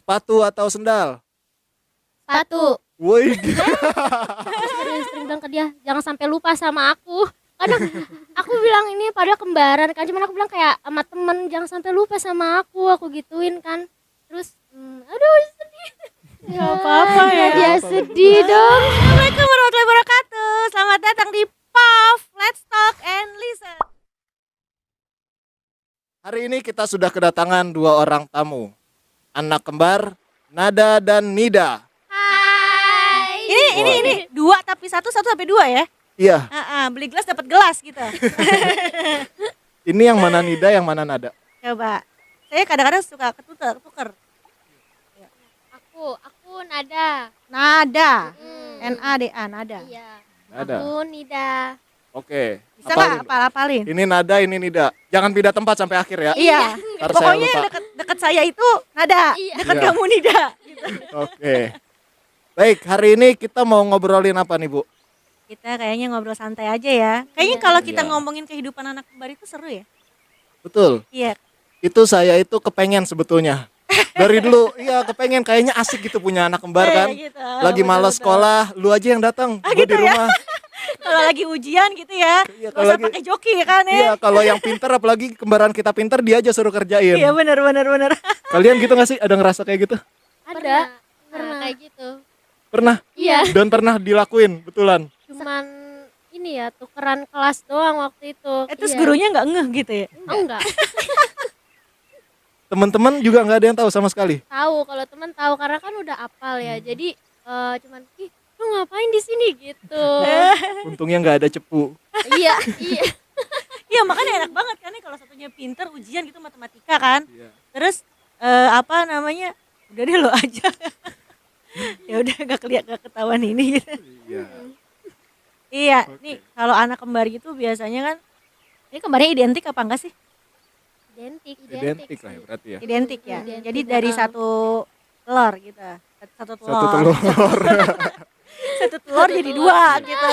Sepatu atau sendal? Sepatu. Woi, Sering bilang ke dia jangan sampai lupa sama aku. Kadang aku bilang ini padahal kembaran kan, cuman aku bilang kayak sama temen jangan sampai lupa sama aku gituin kan. Terus aduh sedih. Gak apa-apa ya. Dia sedih dong. Assalamualaikum warahmatullahi wabarakatuh. Selamat datang di POV Let's Talk and Listen. hari ini kita sudah kedatangan dua orang tamu. Anak kembar, Nada dan Nida. Hai. Ini dua tapi satu sampai dua ya. Iya, Beli gelas dapat gelas gitu. ini yang mana Nida, yang mana Nada? Coba. Saya kadang-kadang suka ketuker. Aku Nada. Nada. N-A-D-A, nada. Iya. Nada. Aku Nida. Oke. Bisa nggak apalin? Ini Nada, ini Nida. Jangan pindah tempat sampai akhir ya. Iya. Ntar saya Pokoknya lupa. dekat saya itu nada. Iya. Dekat Iya. kamu nida. Gitu. Oke. Baik, hari ini kita mau ngobrolin apa nih, Bu? Kita kayaknya ngobrol santai aja ya. Kayaknya kalau kita Iya. ngomongin kehidupan anak kembar itu seru ya. Betul. Iya. Itu saya itu kepengen sebetulnya. Dari dulu, iya kepengen, kayaknya asik gitu punya anak kembar kan. Gitu. Lagi Betul, malas betul. sekolah, lu aja yang datang, gue gitu di ya? rumah. Kalau lagi ujian gitu ya. Iya, Gak kalau usah lagi- pakai joki kan ya. Iya, kalau yang pinter apalagi kembaran kita pinter, dia aja suruh kerjain. Iya benar. Kalian gitu gak sih? Ada ngerasa kayak gitu? Ada. Pernah kayak gitu. Pernah? Iya. Dan pernah dilakuin, betulan. Cuman ini ya tukeran kelas doang waktu itu. Terus Iya. gurunya nggak ngeh gitu ya. Oh, enggak. Teman-teman juga nggak ada yang tahu sama sekali. Tahu kalau teman tahu karena kan udah apal ya. Jadi cuman ih lu ngapain di sini gitu. Untungnya nggak ada cepu. Iya, iya. Iya makanya enak banget kan nih kalau satunya pinter ujian gitu matematika kan. Iya. Terus apa namanya? Udah deh lo aja. Ya udah gak ketahuan ini gitu. Iya. Iya, Oke. nih kalau anak kembar gitu biasanya kan ini kembarnya identik apa enggak sih? Identik lah ya berarti ya. Identik ya. Identik, Jadi dari satu telur gitu. Satu telur. Satu telur. Satu telur jadi dua gitu.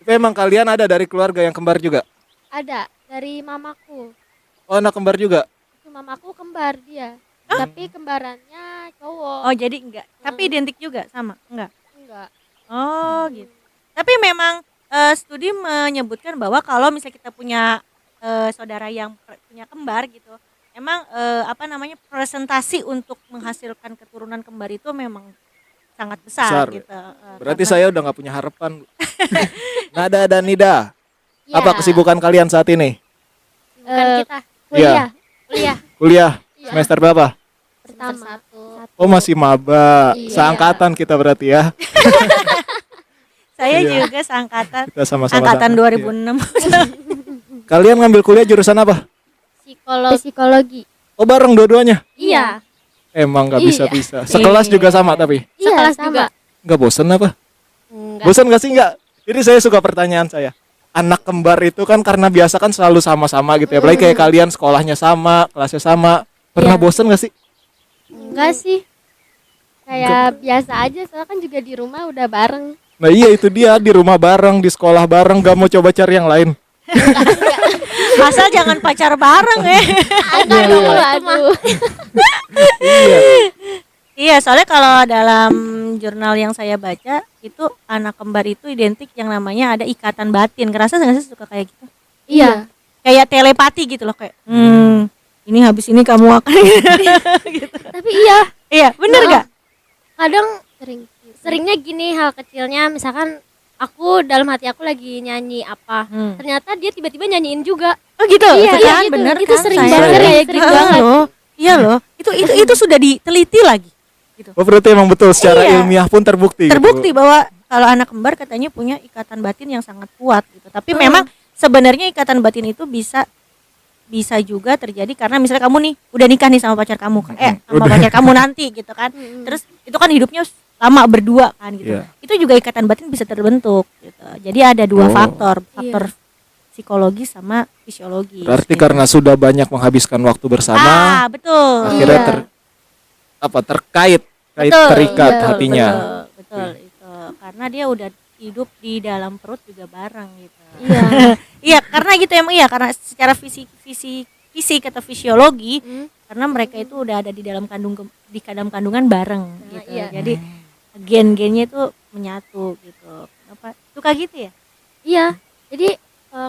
Tapi emang kalian ada dari keluarga yang kembar juga? Ada dari mamaku. Oh, anak kembar juga? Itu mamaku kembar dia. Tapi kembarannya cowok. Oh, jadi enggak. Tapi identik juga sama? Enggak. Enggak. Oh, gitu. Tapi memang studi menyebutkan bahwa kalau misalnya kita punya saudara yang punya kembar gitu, emang apa namanya presentasi untuk menghasilkan keturunan kembar itu memang sangat besar, Besar, ya? gitu. Berarti Karena- saya udah nggak punya harapan. Nada dan Nida, Iya. apa kesibukan kalian saat ini? Bukan kita. Iya. Kuliah. Kuliah Iya. semester berapa? Pertama. Oh, masih maba. Iya. Seangkatan kita berarti ya. Saya Iya. juga seangkatan Kita sama-sama angkatan seangkatan. 2006. Iya. Kalian ngambil kuliah jurusan apa? Psikologi. Oh, bareng dua-duanya. Iya. Emang nggak Iya. bisa-bisa. Sekelas juga sama tapi. Sekelas juga. Nggak bosen apa? Enggak. Bosan nggak sih nggak? Ini saya suka pertanyaan saya. Anak kembar itu kan karena biasa kan selalu sama-sama gitu ya. Apalagi kayak kalian sekolahnya sama, kelasnya sama. Pernah Iya. bosen nggak sih? Enggak sih. Kayak biasa aja soalnya kan juga di rumah udah bareng. Nah iya itu dia, di rumah bareng, di sekolah bareng, gak mau coba cari yang lain. Asal jangan pacar bareng ya. Aduh. Iya. Iya, soalnya kalau dalam jurnal yang saya baca itu anak kembar itu identik yang namanya ada ikatan batin. Ngerasa nggak sih suka kayak gitu? Iya. Kayak telepati gitu loh kayak. Ini habis ini kamu akan gitu. Tapi iya, Iya, bener Nah, gak? kadang seringnya gini hal kecilnya misalkan aku dalam hati aku lagi nyanyi apa. Ternyata dia tiba-tiba nyanyiin juga. Oh gitu. Iya, Itu iya, kan gitu. bener Itu kan? sering Saya- banget ya, kayak gitu banget. loh. Iya loh. Itu sudah diteliti lagi. Oh berarti emang betul secara Iya. ilmiah pun terbukti. Terbukti Gitu. bahwa kalau anak kembar katanya punya ikatan batin yang sangat kuat gitu. Tapi memang sebenarnya ikatan batin itu bisa juga terjadi karena misalnya kamu nih udah nikah nih sama pacar kamu kan. Sama Udah. pacar kamu nanti gitu kan. Terus itu kan hidupnya lama berdua kan gitu. Iya. Itu juga ikatan batin bisa terbentuk gitu. Jadi ada dua Oh. faktor Iya. psikologi sama fisiologi. Berarti karena sudah banyak menghabiskan waktu bersama, betul. akhirnya Iya. terkait, Betul, terikat iya, hatinya. Betul itu. Karena dia udah hidup di dalam perut juga bareng gitu. Iya. Iya, karena gitu emang iya karena secara fisik atau fisiologi karena mereka itu udah ada di dalam kandungan bareng gitu. iya. Jadi gen-gennya itu menyatu gitu. Apa suka gitu ya? Iya, jadi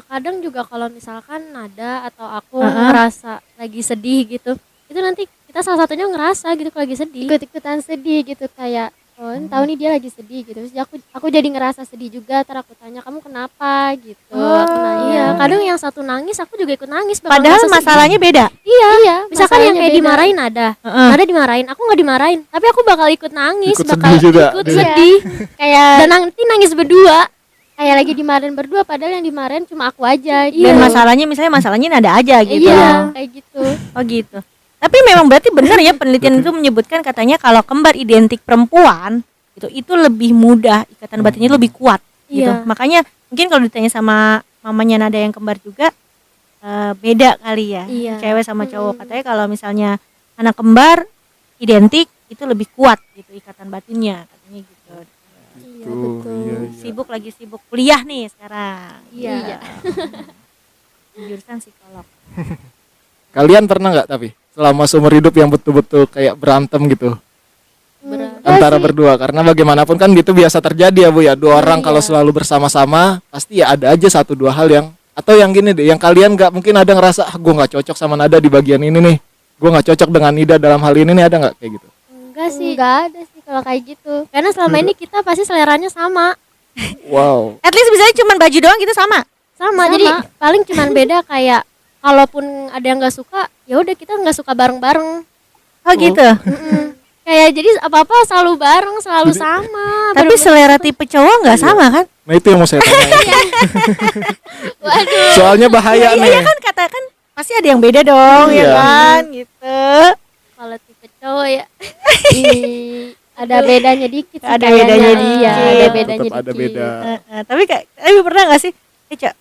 kadang juga kalau misalkan Nada atau aku Heeh. ngerasa lagi sedih gitu, itu nanti kita salah satunya ngerasa gitu kalau lagi sedih. Ikut-ikutan sedih gitu kayak oh tahu nih dia lagi sedih gitu. Terus aku jadi ngerasa sedih juga. Ntar aku tanya kamu kenapa gitu. Oh, Aku nanya. Iya, kadang yang satu nangis aku juga ikut nangis. bakal Padahal ngerasa sedih. masalahnya beda. Iya, Iya, misalkan yang masalahnya kayak beda. dimarahin Nada, Heeh. Nada dimarahin, aku nggak dimarahin, tapi aku bakal ikut nangis, Ikut bakal sedih juga. ikut Iya. sedih, Kayak dan nanti nangis berdua. kayak lagi dimarahin berdua padahal yang dimarahin cuma aku aja gitu. Dan masalahnya Nada aja gitu. Iya, kayak gitu. Oh gitu. Tapi memang berarti benar ya penelitian itu menyebutkan katanya kalau kembar identik perempuan itu lebih mudah, ikatan batinnya lebih kuat gitu. Iya. Makanya mungkin kalau ditanya sama mamanya Nada yang kembar juga beda kali ya. Iya. Cewek sama cowok katanya kalau misalnya anak kembar identik itu lebih kuat gitu ikatan batinnya katanya gitu. Iya, Tuh, betul. iya, iya. Lagi sibuk kuliah nih sekarang. Iya. Jurusan psikolog. Kalian pernah nggak tapi selama seumur hidup yang betul-betul kayak berantem gitu Berat. antara berdua? Karena bagaimanapun kan gitu biasa terjadi ya Bu ya. Dua orang Iya. kalau selalu bersama-sama pasti ya ada aja satu dua hal yang atau yang gini deh, yang kalian nggak mungkin ada ngerasa gue nggak cocok sama Nada di bagian ini nih, gue nggak cocok dengan Nida dalam hal ini nih, ada nggak kayak gitu? Enggak sih, Enggak ada sih kalau kayak gitu. karena selama ini kita pasti seleranya sama, Wow. At least misalnya cuma baju doang gitu sama. sama. Sama. Jadi paling cuman beda kayak kalaupun ada yang nggak suka, ya udah kita nggak suka bareng-bareng. Oh gitu. Mm-mm. Kayak jadi apa-apa selalu bareng, selalu sama. Tapi selera tipe cowok nggak sama kan? Nah itu yang mau saya tanyain. Waduh. Soalnya bahaya nih. Iya kan katakan pasti ada yang beda dong ya Iya. kan gitu. Kalau tipe cowok ya, Ada bedanya dikit sih Ada kayaknya. bedanya Iya, dikit. ada bedanya Tetap ada dikit. beda. Tapi pernah nggak sih?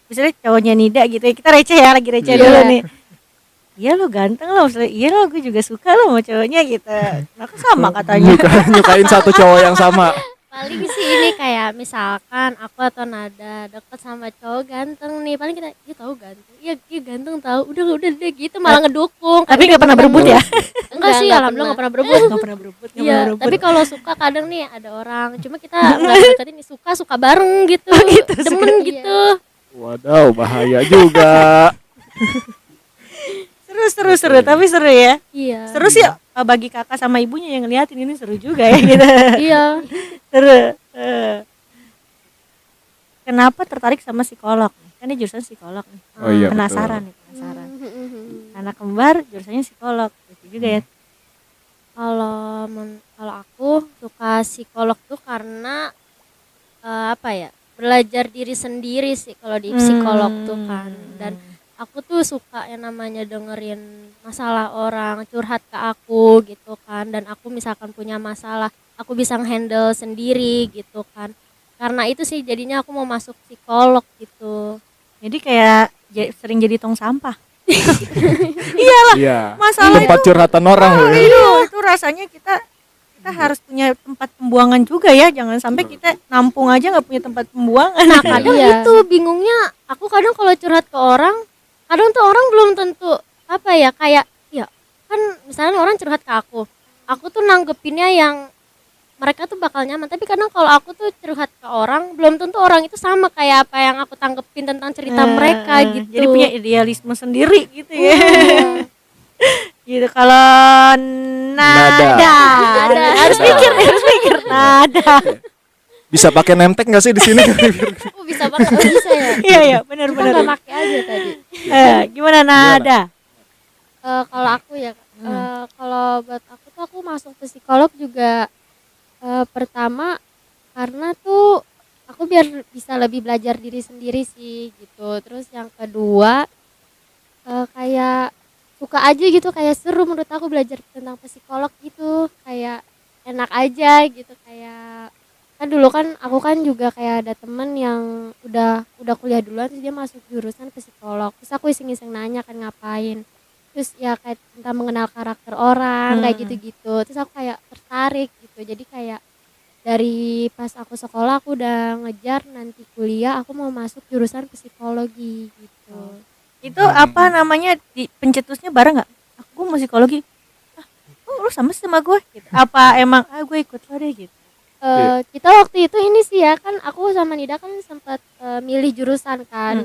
Misalnya cowoknya Nida gitu ya, kita receh ya lagi receh Iya. dulu nih. Iya lo ganteng lo, misalnya, iya lo gue juga suka lo sama cowoknya gitu. Maka sama katanya. Nyukain satu cowok yang sama. paling sih ini kayak misalkan aku atau Nada deket sama cowok ganteng nih, paling kita dia tahu ganteng, iya ganteng tahu, udah gitu malah ngedukung. Tapi nggak pernah berebut ya? Enggak sih, Enggak alhamdulillah nggak pernah berebut. Nggak pernah berebut. nggak Iya, pernah berebut. tapi kalau suka kadang nih ada orang, cuma kita nggak deketin nih, suka bareng gitu, demen suka. gitu. Wadaw, bahaya juga. Seru, tapi seru ya. Iya. Seru sih bagi kakak sama ibunya yang ngeliatin ini seru juga ya gitu. Iya. Seru. Kenapa tertarik sama psikolog? Kan dia jurusan psikolog nih. Oh iya, Penasaran nih, penasaran. Anak kembar jurusannya psikolog. Gitu juga ya. Kalau aku suka psikolog tuh karena apa ya? Belajar diri sendiri sih kalau di psikolog tuh kan. Dan aku tuh suka yang namanya dengerin masalah orang curhat ke aku gitu kan, dan aku misalkan punya masalah aku bisa handle sendiri gitu kan, karena itu sih jadinya aku mau masuk psikolog gitu. Jadi kayak sering jadi tong sampah. Iya. Masalah Tempat curhatan orang loh ya. itu rasanya kita harus punya tempat pembuangan juga ya. Jangan sampai kita nampung aja nggak punya tempat pembuangan. Nah kadang Iya. itu bingungnya aku kadang kalau curhat ke orang, kadang tuh orang belum tentu apa ya, kayak ya kan misalnya orang curhat ke aku tuh nanggepinnya yang mereka tuh bakal nyaman, tapi kadang kalau aku tuh curhat ke orang belum tentu orang itu sama kayak apa yang aku tanggepin tentang cerita mereka gitu. Jadi punya idealisme sendiri gitu ya. Gitu kalau nada. Harus mikir nada. Oh, Bisa pakai nemtek nggak sih di sini? Bisa banget, bisa ya. Iya benar. Kita nggak pakai aja tadi. Gimana nada? Kalau aku ya, kalau buat aku tuh aku masuk ke psikolog juga pertama karena tuh aku biar bisa lebih belajar diri sendiri sih gitu. Terus yang kedua kayak suka aja gitu, kayak seru menurut aku belajar tentang psikolog gitu, kayak enak aja gitu. Kayak kan dulu kan aku kan juga kayak ada temen yang udah kuliah duluan, terus dia masuk jurusan psikolog, terus aku iseng-iseng nanya kan ngapain, terus ya kayak tentang mengenal karakter orang kayak gitu-gitu, terus aku kayak tertarik gitu. Jadi kayak dari pas aku sekolah aku udah ngejar nanti kuliah aku mau masuk jurusan psikologi gitu. Itu apa namanya, pencetusnya bareng nggak? Aku mau psikologi. sama gue gitu. Apa emang gue ikut lo deh gitu. Kita waktu itu ini sih ya kan aku sama Nida kan sempat milih jurusan kan.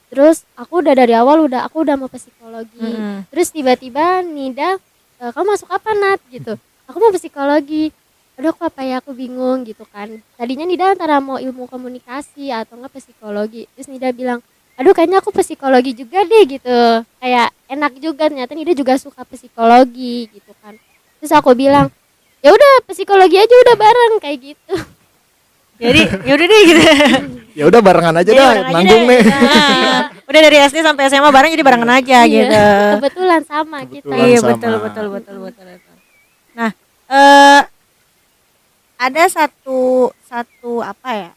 Terus aku udah dari awal aku udah mau psikologi. Terus tiba-tiba Nida, kamu masuk apa Nat gitu? Aku mau psikologi. Aduh kok apa ya, aku bingung gitu kan. Tadinya Nida antara mau ilmu komunikasi atau enggak psikologi. Terus Nida bilang, aduh kayaknya aku psikologi juga deh gitu. Kayak enak juga, ternyata Nida juga suka psikologi gitu kan. Terus aku bilang, ya udah psikologi aja udah bareng kayak gitu. Jadi yaudah deh gitu. Ya udah barengan aja Jadi dah, bareng aja nanggung deh. nih. Nah, udah dari SD sampai SMA bareng jadi barengan aja gitu. Kebetulan sama kita. Kebetulan Iya sama. betul. Nah, ada satu apa ya?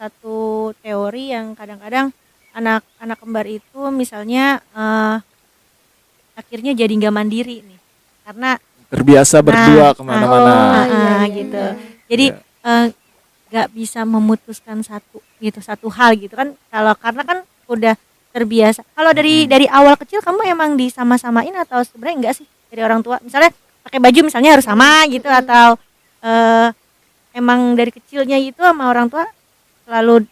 Satu teori yang kadang-kadang anak kembar itu misalnya akhirnya jadi nggak mandiri nih. Karena Terbiasa berdua kemana-mana. gitu. Jadi nggak bisa memutuskan satu hal gitu kan, karena kan udah terbiasa. Kalau dari awal kecil kamu emang disama-samain atau sebenarnya enggak sih dari orang tua, misalnya pakai baju misalnya harus sama gitu, atau emang dari kecilnya itu sama orang tua selalu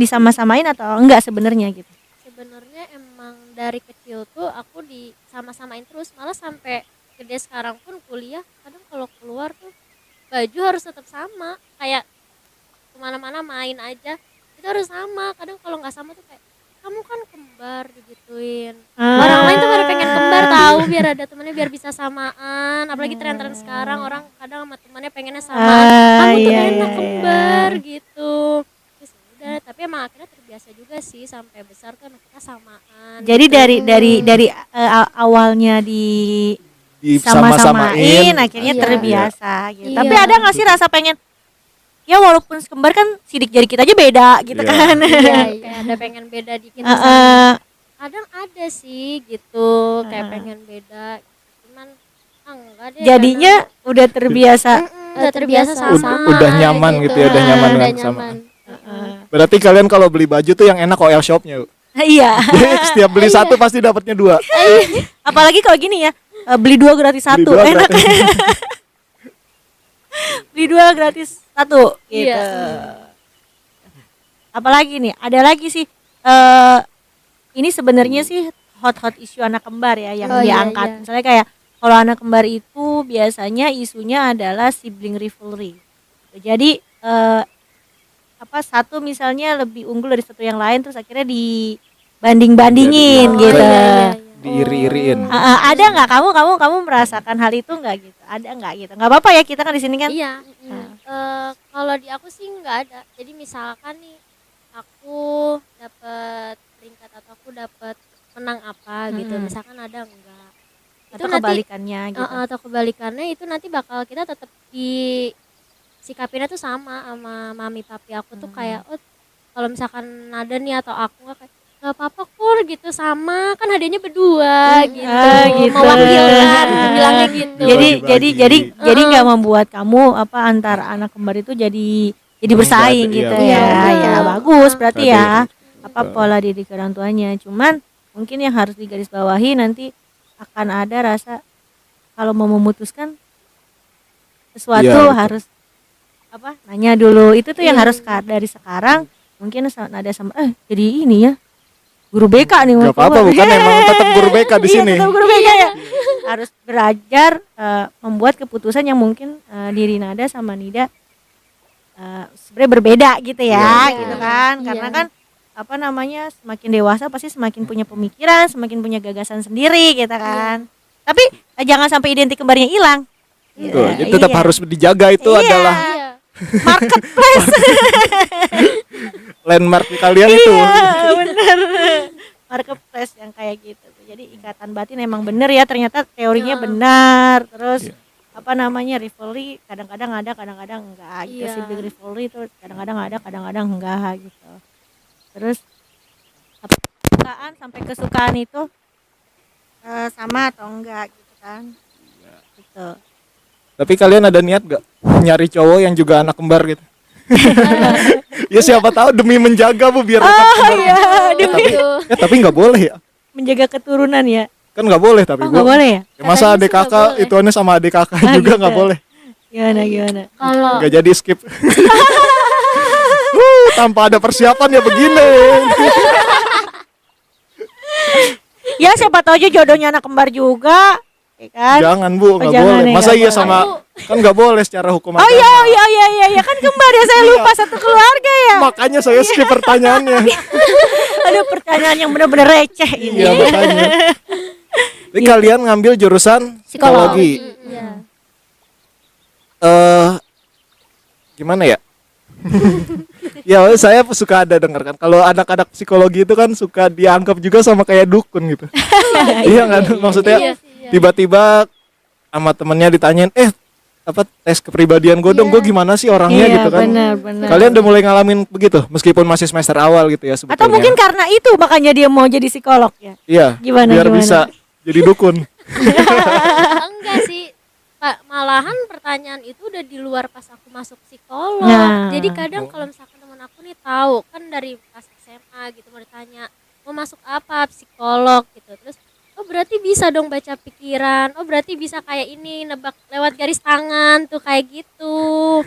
disama-samain atau enggak sebenarnya gitu? Sebenarnya emang dari kecil tuh aku disama-samain terus, malah sampai gede sekarang pun kuliah kadang kalau keluar tuh baju harus tetap sama, kayak kemana-mana main aja itu harus sama. Kadang kalau nggak sama tuh kayak kamu kan kembar digituin. Orang lain tuh pada pengen kembar tahu, biar ada temennya biar bisa samaan. Apalagi tren-tren sekarang orang kadang sama temannya pengennya samaan. Kamu tuh enak kembar gitu. Terus udah, tapi emang akhirnya terbiasa juga sih sampai besar tuh anak kita samaan. Jadi dari awalnya sama-samain akhirnya Iya. terbiasa gitu. Iya. Tapi ada nggak sih rasa pengen, ya walaupun kembar kan sidik jari kita aja beda gitu Iya. kan? Iya, kayak ada pengen beda dikit. Kadang ada sih gitu, kayak pengen beda. Cuman enggak deh. Jadinya udah terbiasa. udah terbiasa sama. Udah nyaman gitu ya, udah nyaman Udah dengan sama. nyaman. Berarti kalian kalau beli baju tuh yang enak OL shopnya. Iya. Jadi setiap beli satu pasti dapatnya dua. Apalagi kalau gini ya, beli 2 gratis 1 Beli dua enak. gratis. Beli 2 gratis 1 gitu. Iya. Apalagi nih, ada lagi sih ini sebenarnya sih hot isu anak kembar ya yang Oh, iya, diangkat. iya. Misalnya kayak kalau anak kembar itu biasanya isunya adalah sibling rivalry. Jadi satu misalnya lebih unggul dari satu yang lain, terus akhirnya dibanding-bandingin Jadi, gitu. iya. Diiri-iriin. Ada nggak kamu merasakan hal itu nggak gitu? Ada nggak gitu? Nggak apa-apa ya, kita kan di sini kan. Iya. Kalau di aku sih nggak ada. Jadi misalkan nih aku dapat peringkat atau aku dapat menang apa gitu, misalkan ada enggak. Atau kebalikannya gitu. Atau kebalikannya itu nanti bakal kita tetap sikapinnya tuh sama mami papi aku tuh kayak kalau misalkan Nada nih atau aku nggak apa-apa kur gitu, sama kan hadiahnya berdua gitu. Gitu. Mewakilkan bilangnya gitu. Jadi nggak membuat kamu antara anak kembar itu jadi bersaing Iya, gitu iya, ya. betul. Ya bagus berarti Tadi. ya. Pola didik orang tuanya. Cuman mungkin yang harus digarisbawahi nanti akan ada rasa kalau mau memutuskan sesuatu Iya, betul. harus nanya dulu. Itu tuh yang Iya. harus dari sekarang mungkin ada sama jadi ini ya. Guru BK nih. Gak apa-apa, bukan emang tetap guru BK di Iya, sini. tetap guru BK ya. Harus belajar membuat keputusan yang mungkin diri Nada sama Nida sebenarnya berbeda gitu ya, Iya, gitu kan. Iya. Karena kan semakin dewasa pasti semakin punya pemikiran, semakin punya gagasan sendiri gitu kan. Tapi jangan sampai identik kembarnya hilang. Gitu. Tuh, jadi tetap Iya. harus dijaga, itu Iya. adalah Iya. Marketplace. landmark kalian itu. Iya, bener. Marketplace yang kayak gitu. Jadi ikatan batin emang bener ya, ternyata teorinya benar. Terus Iya. rivalry kadang-kadang ada, kadang-kadang enggak gitu. Iya. Sibling rivalry itu kadang-kadang ada, kadang-kadang enggak gitu. Terus kesukaan sampai kesukaan itu sama atau enggak gitu kan. Gitu. Tapi kalian ada niat gak nyari cowok yang juga anak kembar gitu? Ya siapa tahu demi menjaga Bu biar tetap kembar. Iya, Gitu. Ya tapi nggak boleh ya. menjaga keturunan ya. Kan nggak boleh tapi Oh, gue. nggak boleh ya? Ya, masa Katanya adik sih nggak kakak boleh. itu sama adik kakak Ah, juga gitu. nggak boleh. Gimana? Kalau Nggak jadi skip. Tanpa ada persiapan ya begini. Ya siapa tahu aja jodohnya anak kembar juga, ya kan? Jangan Bu, nggak jangan boleh. ya, Masa nggak iya boleh. sama kan nggak boleh secara hukum Oh agama. iya kan kembar ya, saya lupa satu keluarga ya. Makanya saya skip pertanyaannya. Aduh, pertanyaan yang benar-benar receh ini. Iya makanya. Jadi kalian ngambil jurusan psikologi. Iya. Gimana ya? Ya saya suka ada dengar kan kalau anak-anak psikologi itu kan suka dianggap juga sama kayak dukun gitu. Iya kan? Maksudnya Iya sih, iya. tiba-tiba sama temennya ditanyain, apa tes kepribadian gue dong, gue gimana sih orangnya Iya, gitu kan? benar. Kalian udah mulai ngalamin begitu meskipun masih semester awal gitu ya sebetulnya. Atau mungkin karena itu makanya dia mau jadi psikolog ya. iya, Gimana, biar gimana? bisa jadi dukun. Enggak sih, Pak, malahan pertanyaan itu udah di luar pas aku masuk psikolog. Nah. Jadi kadang kalau misalkan teman aku nih tahu kan dari pas SMA gitu mau ditanya mau masuk apa psikolog gitu, terus oh berarti bisa dong baca pikiran, oh berarti bisa kayak ini nebak lewat garis tangan tuh kayak gitu.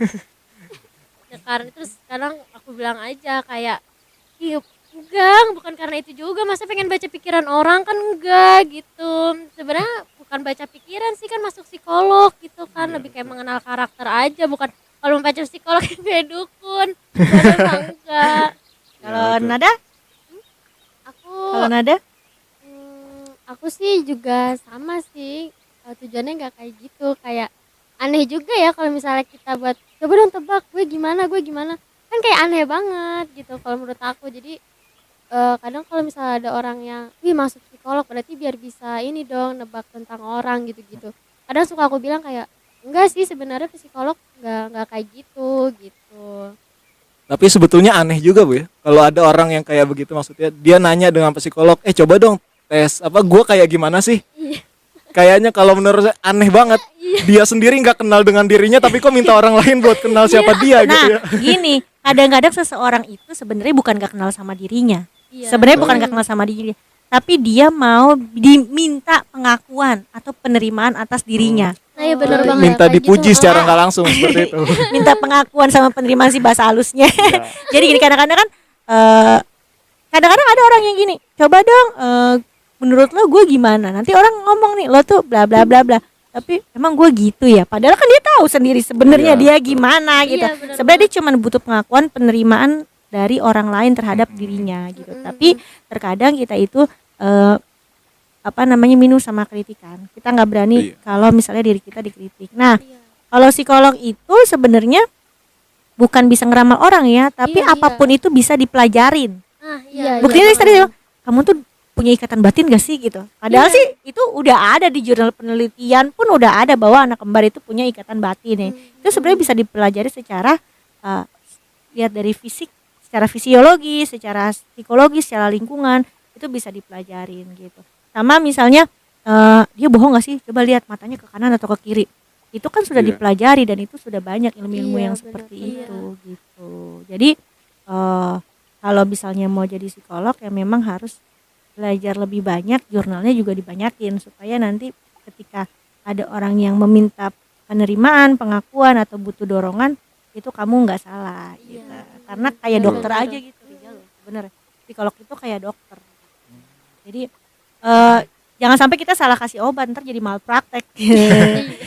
Ya, karena terus sekarang aku bilang aja kayak iya enggak, bukan karena itu juga, masa pengen baca pikiran orang kan enggak gitu. Sebenarnya bukan baca pikiran sih, kan masuk psikolog gitu kan, lebih kayak mengenal karakter aja, bukan kalau mau baca psikolog kayak dukun. Sebenarnya enggak. Kalau betul. Nada? Aku Kalau Nada? aku sih juga sama sih. Tujuannya enggak kayak gitu, kayak aneh juga ya kalau misalnya kita buat coba dong tebak gue gimana kan kayak aneh banget gitu kalau menurut aku. Jadi kadang kalau misalnya ada orang yang masuk psikolog berarti biar bisa ini dong nebak tentang orang gitu-gitu. Kadang suka aku bilang kayak enggak sih, sebenarnya psikolog enggak kayak gitu gitu. Tapi sebetulnya aneh juga Bu ya. Kalau ada orang yang kayak begitu, maksudnya dia nanya dengan psikolog, coba dong tes apa gue kayak gimana sih? Iya. Kayaknya kalau menurut saya aneh banget. Dia sendiri nggak kenal dengan dirinya, tapi kok minta orang lain buat kenal siapa dia gitu Nah, ya. gini, kadang-kadang seseorang itu sebenarnya bukan gak kenal sama dirinya. Iya. Sebenarnya bukan gak kenal sama dirinya, tapi dia mau diminta pengakuan atau penerimaan atas dirinya. Nah, ya benar Jadi banget. minta kayak dipuji gitu. secara nggak langsung seperti itu. Minta pengakuan sama penerimaan si bahasa halusnya. Jadi gini, kadang-kadang kan kadang-kadang ada orang yang gini, coba dong menurut lo gue gimana? Nanti orang ngomong nih, lo tuh bla bla bla bla. Tapi emang gue gitu ya, padahal kan dia tahu sendiri sebenarnya Iya, dia gimana gitu. Iya, benar Sebenarnya dia cuma butuh pengakuan, penerimaan dari orang lain terhadap dirinya gitu. Tapi terkadang kita itu minus sama kritikan. Kita nggak berani Iya. kalau misalnya diri kita dikritik. Nah, Iya. kalau psikolog itu sebenarnya bukan bisa ngeramal orang ya, tapi Iya, apapun itu bisa dipelajarin. Ah, Buktinya iya. dari iya tadi banget. kamu tuh punya ikatan batin gak sih gitu. Padahal Iya. sih itu udah ada di jurnal penelitian pun udah ada bahwa anak kembar itu punya ikatan batin ya. Itu sebenarnya bisa dipelajari secara lihat dari fisik, secara fisiologi, secara psikologi, secara lingkungan itu bisa dipelajarin gitu. Sama misalnya dia bohong gak sih? Coba lihat matanya ke kanan atau ke kiri. Itu kan sudah Iya. dipelajari dan itu sudah banyak ilmu-ilmu Iya, yang benar. seperti Iya. itu gitu. Jadi kalau misalnya mau jadi psikolog ya memang harus belajar lebih banyak, jurnalnya juga dibanyakin supaya nanti ketika ada orang yang meminta penerimaan, pengakuan atau butuh dorongan itu kamu nggak salah gitu. Karena kayak Benar, dokter benar. aja gitu Rizal. Bener, psikolog itu kayak dokter. Jadi jangan sampai kita salah kasih obat ntar jadi malpraktek. Iya.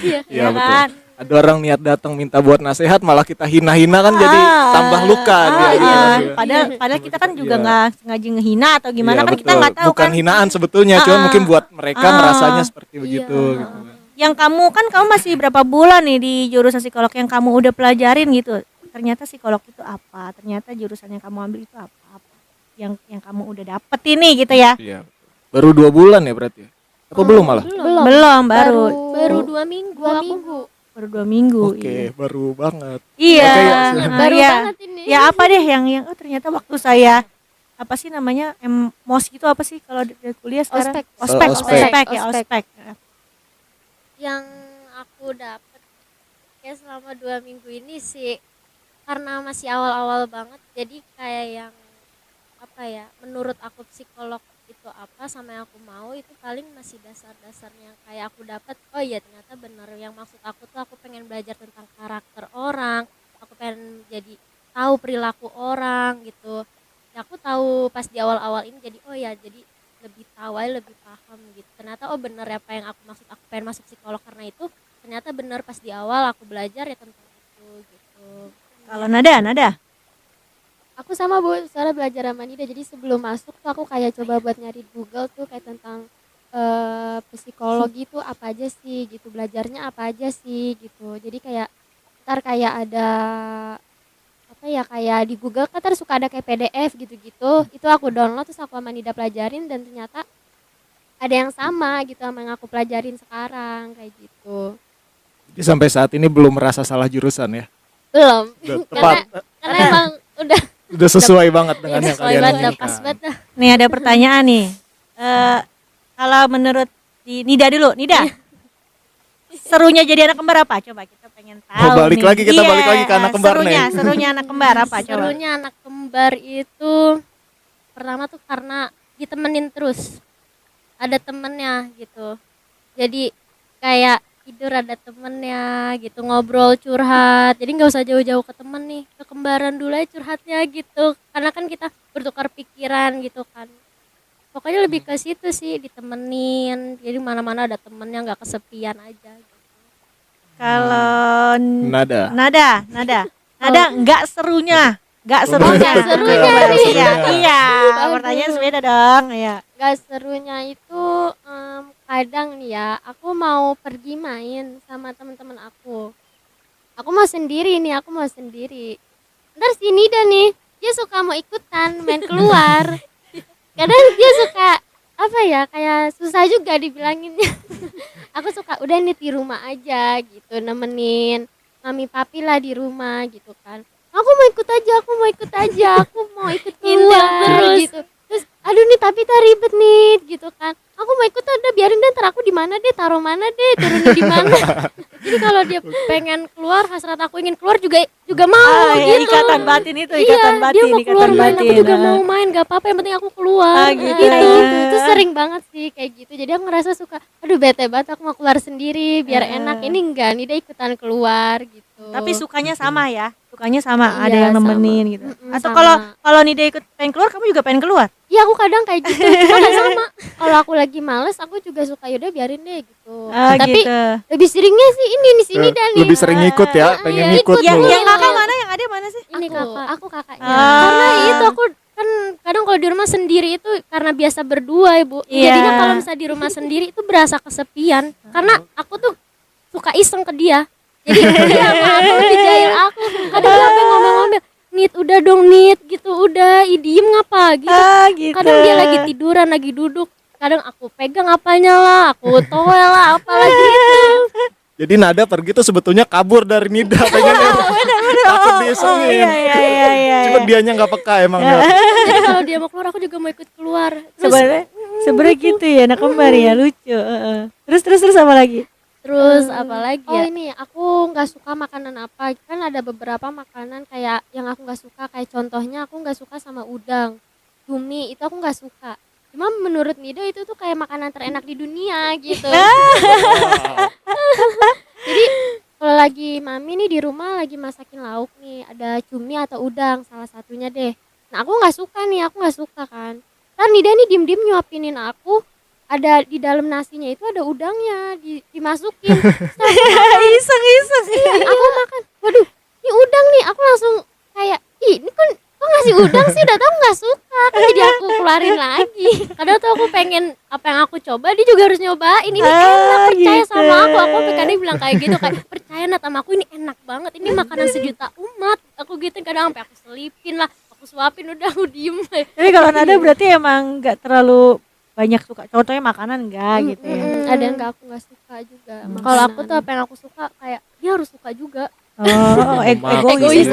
Iya Ya betul. kan? Ada orang niat datang minta buat nasihat, malah kita hina-hina kan jadi tambah luka dia gitu. iya. Iya. Padahal kita kan juga Iya. nggak sengaja ngehina atau gimana Iya, kan kita betul. nggak tahu Bukan kan. hinaan sebetulnya, cuma mungkin buat mereka merasanya seperti begitu Iya. gitu. Yang kamu masih berapa bulan nih di jurusan psikolog yang kamu udah pelajarin gitu. Ternyata psikolog itu apa? Ternyata jurusan yang kamu ambil itu apa? Yang kamu udah dapet ini gitu ya. Iya. Baru 2 bulan ya berarti ya? Apa belum malah? Belum, baru Baru 2 minggu aku. baru 2 minggu. Oke, Iya. baru banget. Iya. Oke, ya, Baru Iya. banget ini. Ya apa deh yang ternyata waktu saya apa sih namanya mos gitu apa sih kalau dari kuliah sekarang? Ospek. Ospek ya, Ospek. ospek. Yang aku dapet kayak selama 2 minggu ini sih karena masih awal-awal banget, jadi kayak yang apa ya, menurut aku psikolog itu apa sama yang aku mau itu paling masih dasar-dasarnya kayak aku dapat. Oh iya ternyata bener yang maksud aku tuh aku pengen belajar tentang karakter orang, aku pengen jadi tahu perilaku orang gitu. Ya, aku tahu pas di awal-awal ini jadi oh ya jadi lebih tahu aja, lebih paham gitu. Ternyata oh bener apa yang aku maksud, aku pengen masuk psikolog karena itu ternyata bener pas di awal aku belajar ya tentang itu gitu. Kalau Nada. Aku sama Bu, soalnya belajar sama Nida. Jadi sebelum masuk tuh aku kayak coba buat nyari di Google tuh kayak tentang psikologi tuh apa aja sih gitu, belajarnya apa aja sih gitu. Jadi kayak ntar kayak ada apa ya, kayak di Google kan ntar suka ada kayak PDF gitu-gitu. Itu aku download terus aku sama Nida pelajarin dan ternyata ada yang sama gitu sama yang aku pelajarin sekarang kayak gitu. Jadi sampai saat ini belum merasa salah jurusan ya. Belum. Udah tepat, Karena emang udah udah sesuai banget dengan yang Sesuai kalian banget, inginkan. pas banget dah. Nih ada pertanyaan nih. Kalau menurut di Nida dulu, Nida. Serunya jadi anak kembar apa? Coba kita pengen tahu. Oh, balik nih. lagi, kita balik lagi ke anak kembar nih. Serunya anak kembar apa? Coba. Serunya anak kembar itu pertama tuh karena ditemenin terus, ada temennya gitu, jadi kayak tidur ada temennya gitu, ngobrol curhat, jadi nggak usah jauh-jauh ke temen nih, ke kembaran dulu aja curhatnya gitu, karena kan kita bertukar pikiran gitu kan. Pokoknya lebih ke situ sih, ditemenin, jadi mana-mana ada temennya, nggak kesepian aja gitu. Kalau Nada. Nada nggak serunya. Nggak Oh, serunya. nggak serunya Iya, nih. iya. Aduh. Pertanyaan beda dong. Iya. gak serunya itu kadang nih ya aku mau pergi main sama teman-teman aku mau sendiri nih, aku mau sendiri. Ntar si Nida nih dia suka mau ikutan main keluar. Kadang dia suka apa ya, kayak susah juga dibilanginnya. Aku suka udah nih di rumah aja gitu, nemenin mami papi lah di rumah gitu kan. Aku mau ikut aja, aku mau ikut keluar terus. gitu. Terus aduh nih tapi tak ribet nih gitu kan. Aku mau ikut, udah biarin deh, ntar aku di mana deh, taruh mana deh, turunin di mana. Jadi kalau dia pengen keluar, hasrat aku ingin keluar juga mau Ya, gitu. ikatan batin itu, Iya, ikatan batin, dia mau keluar ikatan main, aku batin. juga mau main, gak apa-apa, yang penting aku keluar. Gitu. Gitu. Itu sering banget sih kayak gitu. Jadi aku ngerasa suka, aduh bete banget, aku mau keluar sendiri biar enak. Ini enggak, nih dia ikutan keluar gitu. Tapi sukanya sama ya. Sukanya sama, Iya, ada yang sama. nemenin gitu. Atau Sama. kalau Nida ikut pengen keluar, kamu juga pengen keluar? Iya, aku kadang kayak gitu. Cuma nggak sama. Kalau aku lagi males, aku juga suka yaudah biarin deh gitu. Tapi Gitu. lebih seringnya sih ini di sini dan nih. Lebih sering ngikut ya, pengen iya, ngikut Yang dulu. yang kakak mana, yang ada mana sih? Ini Aku. aku kakaknya. Ah. Karena itu aku kan kadang kalau di rumah sendiri itu karena biasa berdua Ibu. Iya. Jadinya kalau misalnya di rumah sendiri itu berasa kesepian. Karena aku tuh suka iseng ke dia. Jadi dia sama aku lebih jahil aku. Kadang dia sampai ngomel-ngomel, "Nit, udah dong Nit," gitu. "Udah, diem ngapa?" gitu. Gitu. Kadang dia lagi tiduran, lagi duduk. Kadang aku pegang apanya lah, aku toel lah, apalah gitu. Jadi Nada pergi tuh sebetulnya kabur dari Nida, pengen takut diisengin. Iya. Cuma dianya nggak peka emang. Ya. Jadi kalau dia mau keluar, aku juga mau ikut keluar. Sebenarnya gitu ya, anak kembar ya, lucu. Terus apa lagi? Terus apalagi Oh ya? ini aku nggak suka makanan apa, kan ada beberapa makanan kayak yang aku nggak suka, kayak contohnya aku nggak suka sama udang, cumi itu aku nggak suka. Cuma menurut Nida itu tuh kayak makanan terenak di dunia gitu. Jadi kalau lagi mami nih di rumah lagi masakin lauk nih, ada cumi atau udang salah satunya deh. Nah aku nggak suka nih, aku nggak suka kan. Kan Nida nih diem-diem nyuapinin aku, ada di dalam nasinya itu ada udangnya dimasukin. Iseng. Aku makan, waduh ini udang nih, aku langsung kayak ih ini kok ngasih udang sih, udah tau nggak suka kan, jadi aku keluarin lagi. Kadang tuh aku pengen apa yang aku coba dia juga harus nyobain, ini enak, percaya Gitu. sama aku kadang bilang kayak gitu, kayak percaya Nat sama aku, ini enak banget, ini makanan sejuta umat, aku gitu kadang sampai aku selipin lah, aku suapin, udah aku diem. Tapi kalau Nada berarti emang nggak terlalu banyak suka, contohnya makanan enggak gitu ya. Ada yang nggak suka juga. Kalau aku tuh apa yang aku suka kayak dia harus suka juga. Egois.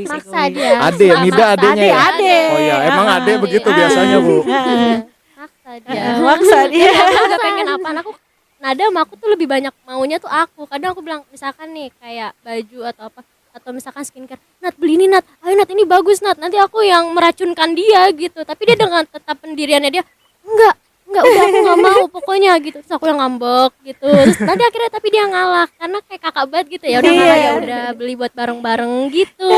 Maksa dia. Ade, Nida adenya ya. Ade. Oh iya, emang ade begitu biasanya Bu. Maksa dia. Maksa dia. Aku gak pengen apaan, aku Nada sama aku tuh lebih banyak maunya tuh aku. Kadang aku bilang misalkan nih kayak baju atau apa, atau misalkan skincare, Nat beli ini Nat, ayo Nat ini bagus Nat, nanti aku yang meracunkan dia gitu. Tapi dia dengan tetap pendiriannya dia, enggak udah aku nggak mau pokoknya gitu. Terus aku yang ngambek gitu, terus tadi akhirnya tapi dia ngalah karena kayak kakak banget gitu ya, udah ngalah, ya udah beli buat bareng-bareng gitu.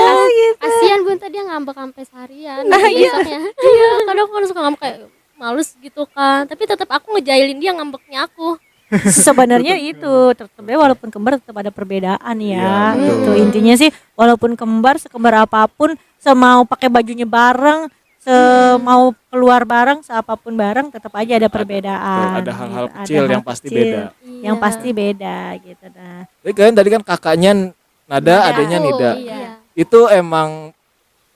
Kasihan Bun, tadi dia ngambek sampai seharian besoknya. Iya, kadang aku kan suka ngambek kayak males gitu kan, tapi tetap aku ngejailin dia ngambeknya aku. Sebenarnya itu tetap walaupun kembar tetap ada perbedaan ya. Iya, Itu betul. intinya sih, walaupun kembar sekembar apapun, semau pakai bajunya bareng, semau keluar bareng, seapapun bareng, tetap aja ada perbedaan. Ada hal-hal gitu. kecil hal yang pasti kecil beda. Yang Iya. pasti beda gitu. Nah, Jadi kan tadi kan kakaknya Nada, Nada. adanya Oh, Nida. iya. Itu emang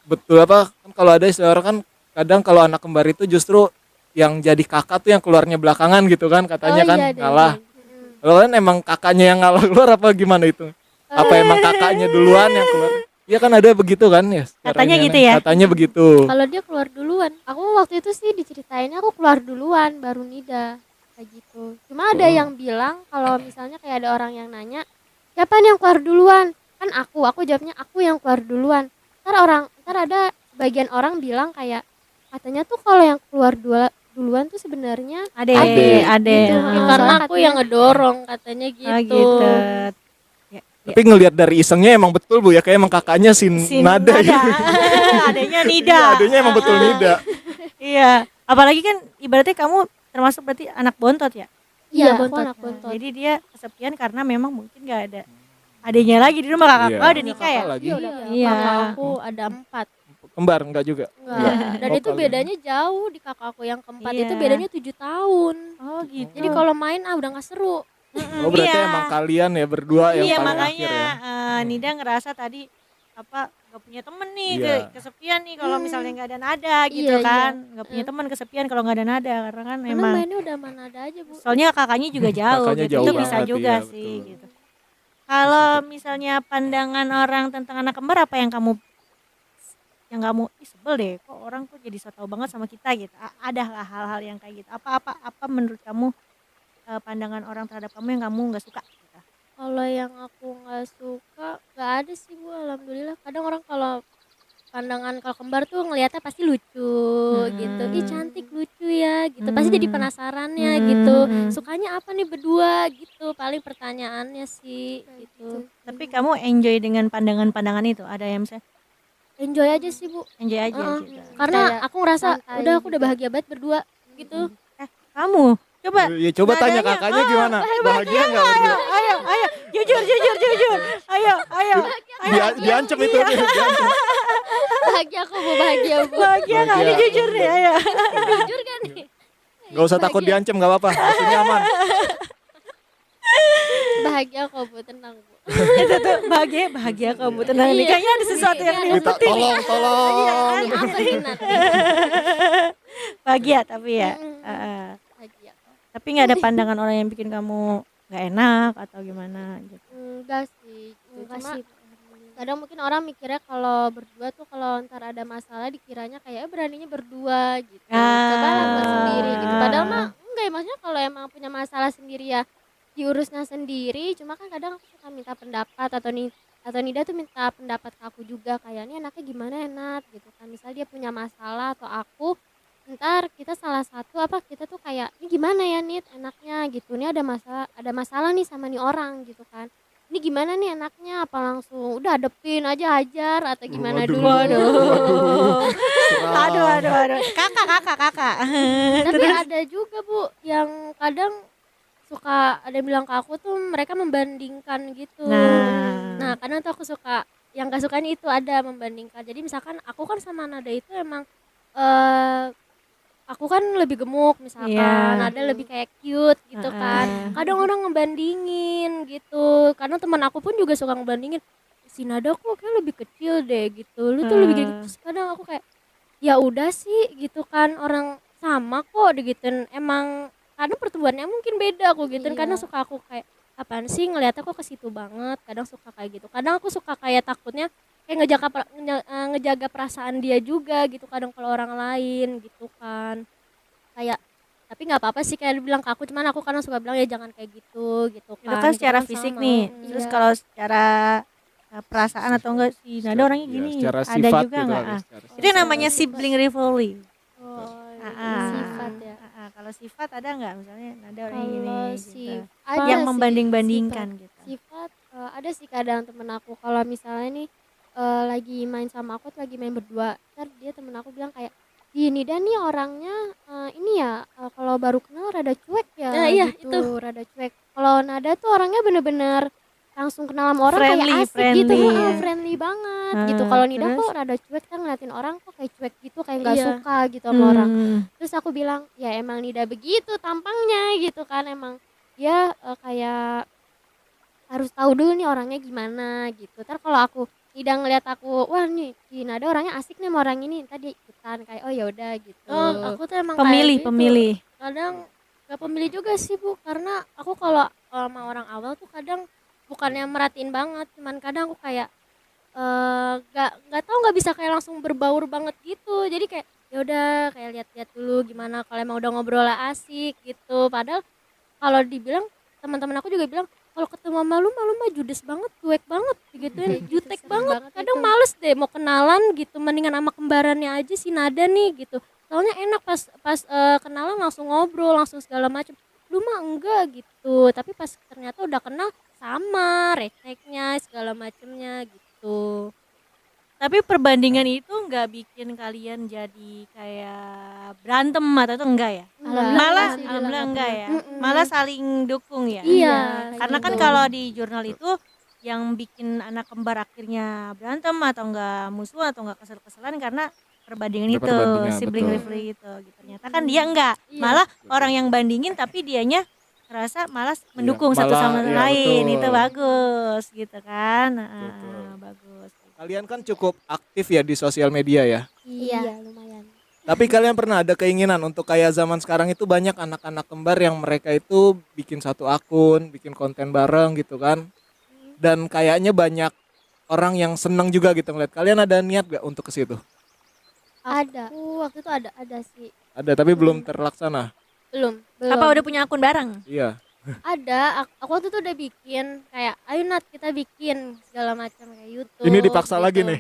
betul apa? Kan kalau ada istilah orang kan kadang kalau anak kembar itu justru yang jadi kakak tuh yang keluarnya belakangan gitu kan katanya Oh, kan iya, ada, ngalah. iya. Kalau kan emang kakaknya yang ngalah keluar apa gimana itu? Apa emang kakaknya duluan yang keluar? Iya kan ada begitu kan ya? secara Katanya ini gitu aneh. ya? Katanya begitu. Kalau dia keluar duluan, aku waktu itu sih diceritainnya aku keluar duluan baru Nida kayak gitu. Cuma ada yang bilang kalau misalnya kayak ada orang yang nanya, siapa nih yang keluar duluan? Kan aku jawabnya aku yang keluar duluan. Ntar ada bagian orang bilang kayak katanya tuh kalau yang keluar duluan tuh sebenarnya Ade. gitu. Ah. Karena Karena aku aku yang ngedorong katanya gitu. Oh, gitu. Ya, Tapi ngelihat dari isengnya emang betul Bu ya kayak emang kakaknya si Nada. gitu. Adanya Nida. Iya, adanya emang betul Nida. Iya, apalagi kan ibaratnya kamu termasuk berarti anak bontot ya. Iya, aku bontot. anak bontot. Jadi dia kesepian karena memang mungkin gak ada adanya lagi di rumah. Kakak Iya. kau udah nikah ya? Kakak lagi. Iya. Kakak aku ada 4. Kembar enggak juga? Enggak. Dan Oh, itu kalian. bedanya jauh, di kakak aku yang keempat Iya. itu bedanya 7 tahun. Oh gitu. Jadi kalau main udah gak seru. Oh berarti Iya. emang kalian ya berdua yang Iya paling makanya akhir ya. Nida ngerasa tadi apa gak punya temen nih, Iya. kesepian nih kalau misalnya nggak ada nada gitu Iya, kan, nggak punya teman kesepian kalau nggak ada nada karena kan Karena memang mainnya udah mana ada aja, Bu. soalnya kakaknya juga jauh Kakaknya gitu, jauh itu bisa banget, juga iya, sih betul. gitu. Kalau misalnya pandangan orang tentang anak kembar apa yang kamu ih sebel deh kok orang tuh jadi so tau banget sama kita gitu. Ada lah hal-hal yang kayak gitu. Apa menurut kamu pandangan orang terhadap kamu yang kamu nggak suka gitu? Kalau yang aku nggak suka nggak ada sih, Bu, alhamdulillah. Kadang orang kalau pandangan kalau kembar tuh ngelihatnya pasti lucu gitu. Ih cantik lucu ya gitu. Pasti jadi penasarannya gitu. Sukanya apa nih berdua gitu. Paling pertanyaannya sih gitu. Tapi kamu enjoy dengan pandangan-pandangan itu? Ada yang misalnya Enjoy aja sih, Bu. enjoy aja Heeh. gitu. Karena Kayak aku ngerasa santai udah aku udah juga. bahagia banget berdua gitu. Kamu coba Ya coba tanya nadanya, kakaknya gimana? Bahagia enggak? ayo jujur ayo Diancem itu dia, diancem. Bahagia aku, Bu, bahagia, Bu. bahagia nggak Bahagia. Ini jujur deh ayo Jujur kan nih? Gak usah takut diancem enggak apa-apa. Maksudnya aman. Bahagia kok, Bu, tenang, Bu. itu tuh bahagia kamu tenang nih kayaknya ada sesuatu yang Iya, Minta diumpetin nih. tolong. Maaf lagi nanti. Bahagia tapi ya Bahagia. tapi nggak ada pandangan orang yang bikin kamu nggak enak atau gimana gitu. Enggak sih, gitu. Enggak Cuma sih. kadang mungkin orang mikirnya kalau berdua tuh kalau ntar ada masalah dikiranya kayak beraninya berdua gitu. Coba lah buat sendiri gitu. Padahal mah enggak ya, maksudnya kalau emang punya masalah sendiri ya diurusnya sendiri. Cuma kan kadang aku suka minta pendapat atau Nida tuh minta pendapat ke aku juga kayak ini anaknya gimana ya Nat gitu kan. Misal dia punya masalah atau aku ntar kita salah satu apa kita tuh kayak ini gimana ya Nit enaknya gitu. Ini ada masalah nih sama nih orang gitu kan. Ini gimana nih enaknya apa langsung udah hadepin aja hajar atau gimana Waduh. dulu. Aduh kakak Tapi ada juga Bu yang kadang suka ada yang bilang ke aku tuh mereka membandingkan gitu. Nah kadang tuh aku suka yang gak sukanya itu ada membandingkan. Jadi misalkan aku kan sama Nada itu emang aku kan lebih gemuk misalkan, Iya. Nada lebih kayak cute gitu kan. Kadang orang ngebandingin gitu. Kadang teman aku pun juga suka ngebandingin si Nada kok kayak lebih kecil deh gitu. Lu tuh lebih gede. Terus kadang aku kayak ya udah sih gitu kan orang sama kok digituin. Emang kadang pertumbuhannya mungkin beda aku gituin. Iya. Kadang suka aku kayak apaan sih ngeliatnya kok ke situ banget. Kadang suka kayak gitu. Kadang aku suka kayak takutnya kayak ngejaga perasaan dia juga gitu kadang kalau orang lain gitu kan kayak tapi nggak apa-apa sih kayak dibilang ke aku cuman aku kadang suka bilang ya jangan kayak gitu itu kan kan Kita secara kan fisik sama. nih Iya. terus kalau secara perasaan atau enggak si Nada orangnya Ya, gini secara ada sifat juga gitu enggak kali, secara itu yang namanya sibling rivalry. Oh, Ah, sifat ya. Kalau sifat ada nggak misalnya ada orang yang gini Kalau gitu. ada Yang sih, membanding-bandingkan gitu. sifat ada sih kadang temen aku kalau misalnya nih lagi main sama aku tuh lagi main berdua, ntar dia temen aku bilang kayak gini dan nih orangnya ini ya kalau baru kenal rada cuek ya Nah, iya, gitu, rada cuek. Kalau Nada tuh orangnya bener-bener langsung kenal sama orang Friendly, kayak asik friendly, gitu, ya. friendly banget gitu. Kalau Nida Terus? kok rada cuek kan ngeliatin orang kok kayak cuek gitu, kayak nggak Iya. suka gitu sama orang. Hmm. Terus aku bilang ya emang Nida begitu tampangnya gitu kan, emang dia kayak harus tahu dulu nih orangnya gimana gitu. Ntar kalau aku Nida ngeliat aku, wah nih si Nada orangnya asik nih sama orang ini, ntar dia ikutan kayak oh ya udah gitu. Aku tuh emang kayak Pemilih, gitu. pemilih. Kadang gak pemilih juga sih Bu, karena aku kalau sama orang awal tuh kadang bukannya merhatiin banget, cuman kadang aku kayak nggak tahu, nggak bisa kayak langsung berbaur banget gitu. Jadi kayak ya udah kayak lihat-lihat dulu gimana, kalau emang udah ngobrol asik gitu. Padahal kalau dibilang teman-teman aku juga bilang kalau ketemu sama lu mah judes banget, cuek banget digituin, jutek Sering banget. banget Kadang itu. males deh mau kenalan gitu, mendingan sama kembarannya aja si Nada nih gitu. Soalnya enak pas pas kenalan langsung ngobrol, langsung segala macam. Lu mah enggak gitu. Tapi pas ternyata udah kenal sama recehnya segala macemnya gitu. Tapi perbandingan itu nggak bikin kalian jadi kayak berantem atau itu enggak ya? Alhamdulillah Malah sih, alhamdulillah enggak ya. Mm-mm. Malah saling dukung ya. Iya, Karena kan gitu. kalau di jurnal itu yang bikin anak kembar akhirnya berantem atau enggak musuh atau enggak kesel-keselan karena perbandingan Ada itu, perbandingan, sibling betul. rivalry itu gitu. Ternyata kan dia enggak, Iya. malah orang yang bandingin tapi dianya ngerasa malas mendukung satu malah, sama iya, lain. betul. Itu bagus gitu kan. Betul. Bagus. Kalian kan cukup aktif ya di sosial media ya. Iya, lumayan. Tapi kalian pernah ada keinginan untuk kayak zaman sekarang itu banyak anak-anak kembar yang mereka itu bikin satu akun, bikin konten bareng gitu kan. Dan kayaknya banyak orang yang seneng juga gitu ngeliat. Kalian ada niat gak untuk ke situ? Ada. Aku waktu itu ada sih. Ada tapi belum terlaksana. Belum. Apa udah punya akun bareng? Iya. Ada, aku waktu itu udah bikin kayak ayo Nat kita bikin segala macam kayak YouTube. Ini dipaksa gitu. lagi nih.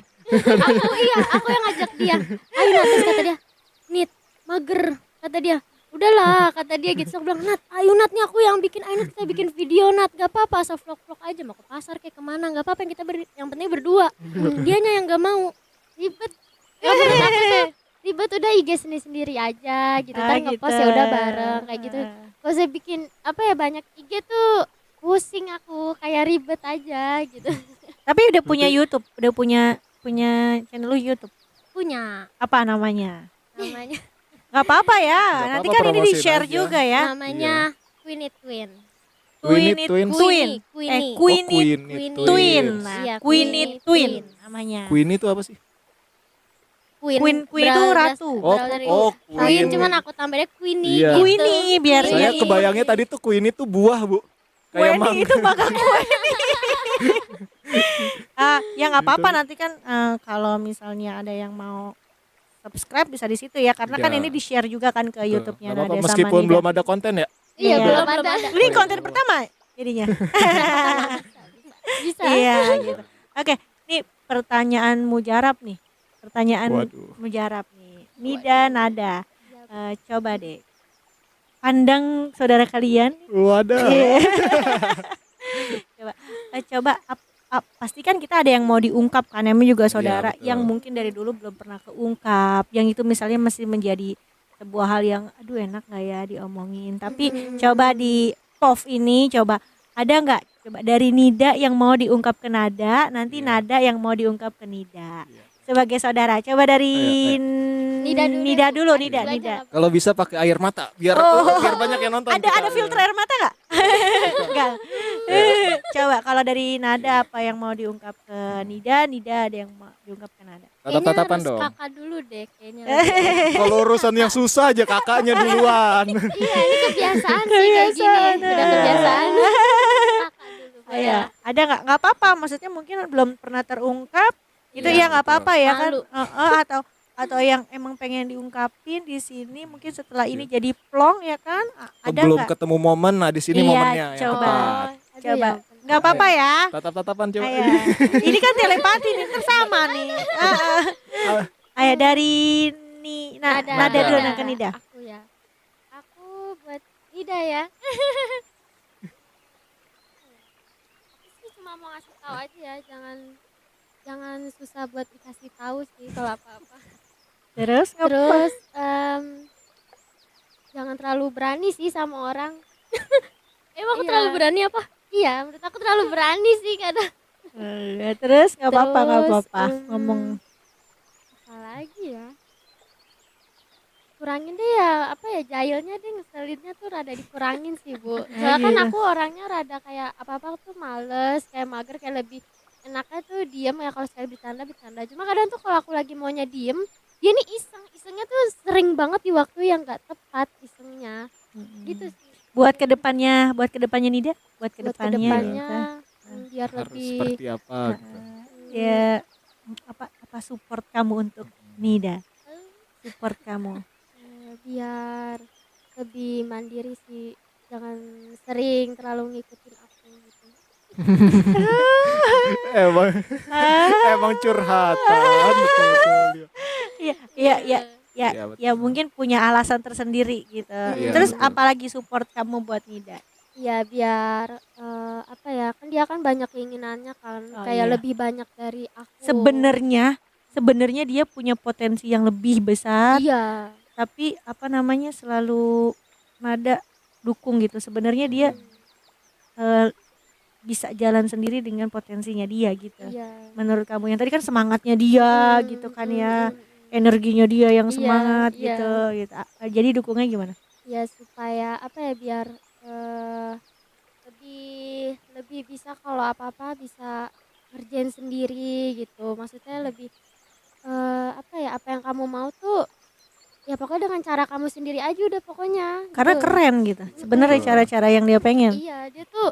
Aku yang ngajak dia. Ayo Nat, terus kata dia, Nit, mager, kata dia. Udahlah, kata dia gitu. Terus aku bilang, Nat, ayo Nat nih aku yang bikin, ayo Nat kita bikin video Nat, gak apa-apa, asal vlog-vlog aja, mau ke pasar kayak kemana, gak apa-apa, yang penting berdua. Dianya yang gak mau, ribet. Ya, menurut aku tuh ribet, udah IG sendiri-sendiri aja gitu. Ntar ngepost ya udah bareng kayak gitu. Kalau saya bikin apa ya banyak IG tuh pusing aku, kayak ribet aja gitu. Tapi udah punya YouTube, udah punya channel lu YouTube. Punya Apa namanya? namanya Gak apa-apa ya. Nggak Nanti apa-apa, kan ini promosiin di-share aja. juga ya. namanya Queenie Twin. Queenie Twin. Twin. Queenie. Queenie Queenie Twin. Nah, Iya, Queenie Queenie Twin Twin. namanya. Queen itu apa sih? Queen itu ratu. Queen cuman aku tambahnya Queenie. Iya. gitu. Queenie biar Saya ini. kebayangnya tadi tuh Queen itu buah, Bu. Kayak Queenie itu bakal ya nggak apa-apa nanti kan kalau misalnya ada yang mau subscribe bisa di situ ya karena kan Iya. ini di-share juga kan ke YouTube-nya Nggak apa-apa, Nada sama meskipun Nida. belum ada konten ya. Iya, Iya. belum ada. Ini konten pertama jadinya. Bisa. Iya gitu. Oke, nih pertanyaan mujarab nih. Pertanyaan Waduh. mujarab nih. Nida, Nada. Coba deh. Pandang saudara kalian. Wadah. Coba pastikan kita ada yang mau diungkap kan namanya juga saudara betul. yang mungkin dari dulu belum pernah keungkap. Yang itu misalnya masih menjadi sebuah hal yang aduh enak nggak ya diomongin. Tapi coba di POV ini coba ada nggak coba dari Nida yang mau diungkap ke Nada, nanti Iya. Nada yang mau diungkap ke Nida. Iya. Sebagai saudara, coba dari Nida dulu. Nida. Kalau bisa pakai air mata biar Oh. biar banyak yang nonton. Ada filter air mata nggak? Enggak. Coba kalau dari Nada apa yang mau diungkap ke Nida, Nida ada yang mau diungkap ke Nada. Tatap-tatapan Kayaknya harus dong. kakak dulu deh kayaknya. Kalau urusan yang susah aja kakaknya duluan. Iya, ini kebiasaan sih kayak gini. Udah kebiasaan. Kakak dulu. Iya. Ada nggak apa-apa, maksudnya mungkin belum pernah terungkap. Itu Iya, ya nggak apa-apa ya kan. Malu. Atau yang emang pengen diungkapin di sini mungkin setelah ini jadi plong ya kan? Ada Belum nggak? ketemu momen, nah di sini Iya, momennya yang coba. tepat. Coba. Nggak apa-apa ya. Tatap-tatapan coba. Ayo. Ini kan telepati nih bersama nih. Ayo dari Nada dulu Nada. ke Nida. Aku ya. Aku Tidak ya. Aku sih cuma mau ngasih tahu aja ya, jangan jangan susah buat dikasih tahu sih kalau apa-apa. Terus ngapa? Terus jangan terlalu berani sih sama orang. Emang aku Iya. terlalu berani apa? Iya, menurut aku terlalu berani sih kadang. Terus nggak apa-apa Terus, ngomong. Apa lagi ya? Kurangin deh ya, apa ya, jahilnya deh, ngeselinnya tuh rada dikurangin sih, Bu. Soalnya kan gitu. aku orangnya rada kayak apa-apa tuh males, kayak mager, kayak lebih enaknya tuh diem ya, kalau sekali bercanda. Cuma kadang tuh kalau aku lagi maunya diem, dia nih isengnya tuh sering banget di waktu yang nggak tepat isengnya. Gitu sih. Buat kedepannya Nida, buat Buat kedepannya kedepannya gitu. biar Harus lebih seperti apa gitu. Ya apa support kamu untuk Nida, support kamu. biar lebih mandiri sih. Jangan sering terlalu ngikutin aku gitu. emang emang curhatan betul. Iya iya iya. Ya, Iya, betul. ya mungkin punya alasan tersendiri gitu. Iya, Terus betul. apalagi support kamu buat Nida? Ya biar apa ya, kan dia kan banyak keinginannya kan, Oh, kayak iya. lebih banyak dari aku. Sebenarnya dia punya potensi yang lebih besar, Iya. tapi apa namanya selalu Nada dukung gitu. Sebenarnya dia bisa jalan sendiri dengan potensinya dia gitu. Iya. Menurut kamu yang tadi kan semangatnya dia gitu kan ya, energinya dia yang Iya, semangat iya. gitu. Jadi dukungnya gimana? Ya supaya apa ya, biar lebih bisa, kalau apa-apa bisa ngerjain sendiri gitu. Maksudnya lebih apa ya, apa yang kamu mau tuh ya pokoknya dengan cara kamu sendiri aja udah pokoknya. Karena gitu. keren gitu. Sebenarnya Betul. cara-cara yang dia pengen. Iya, dia tuh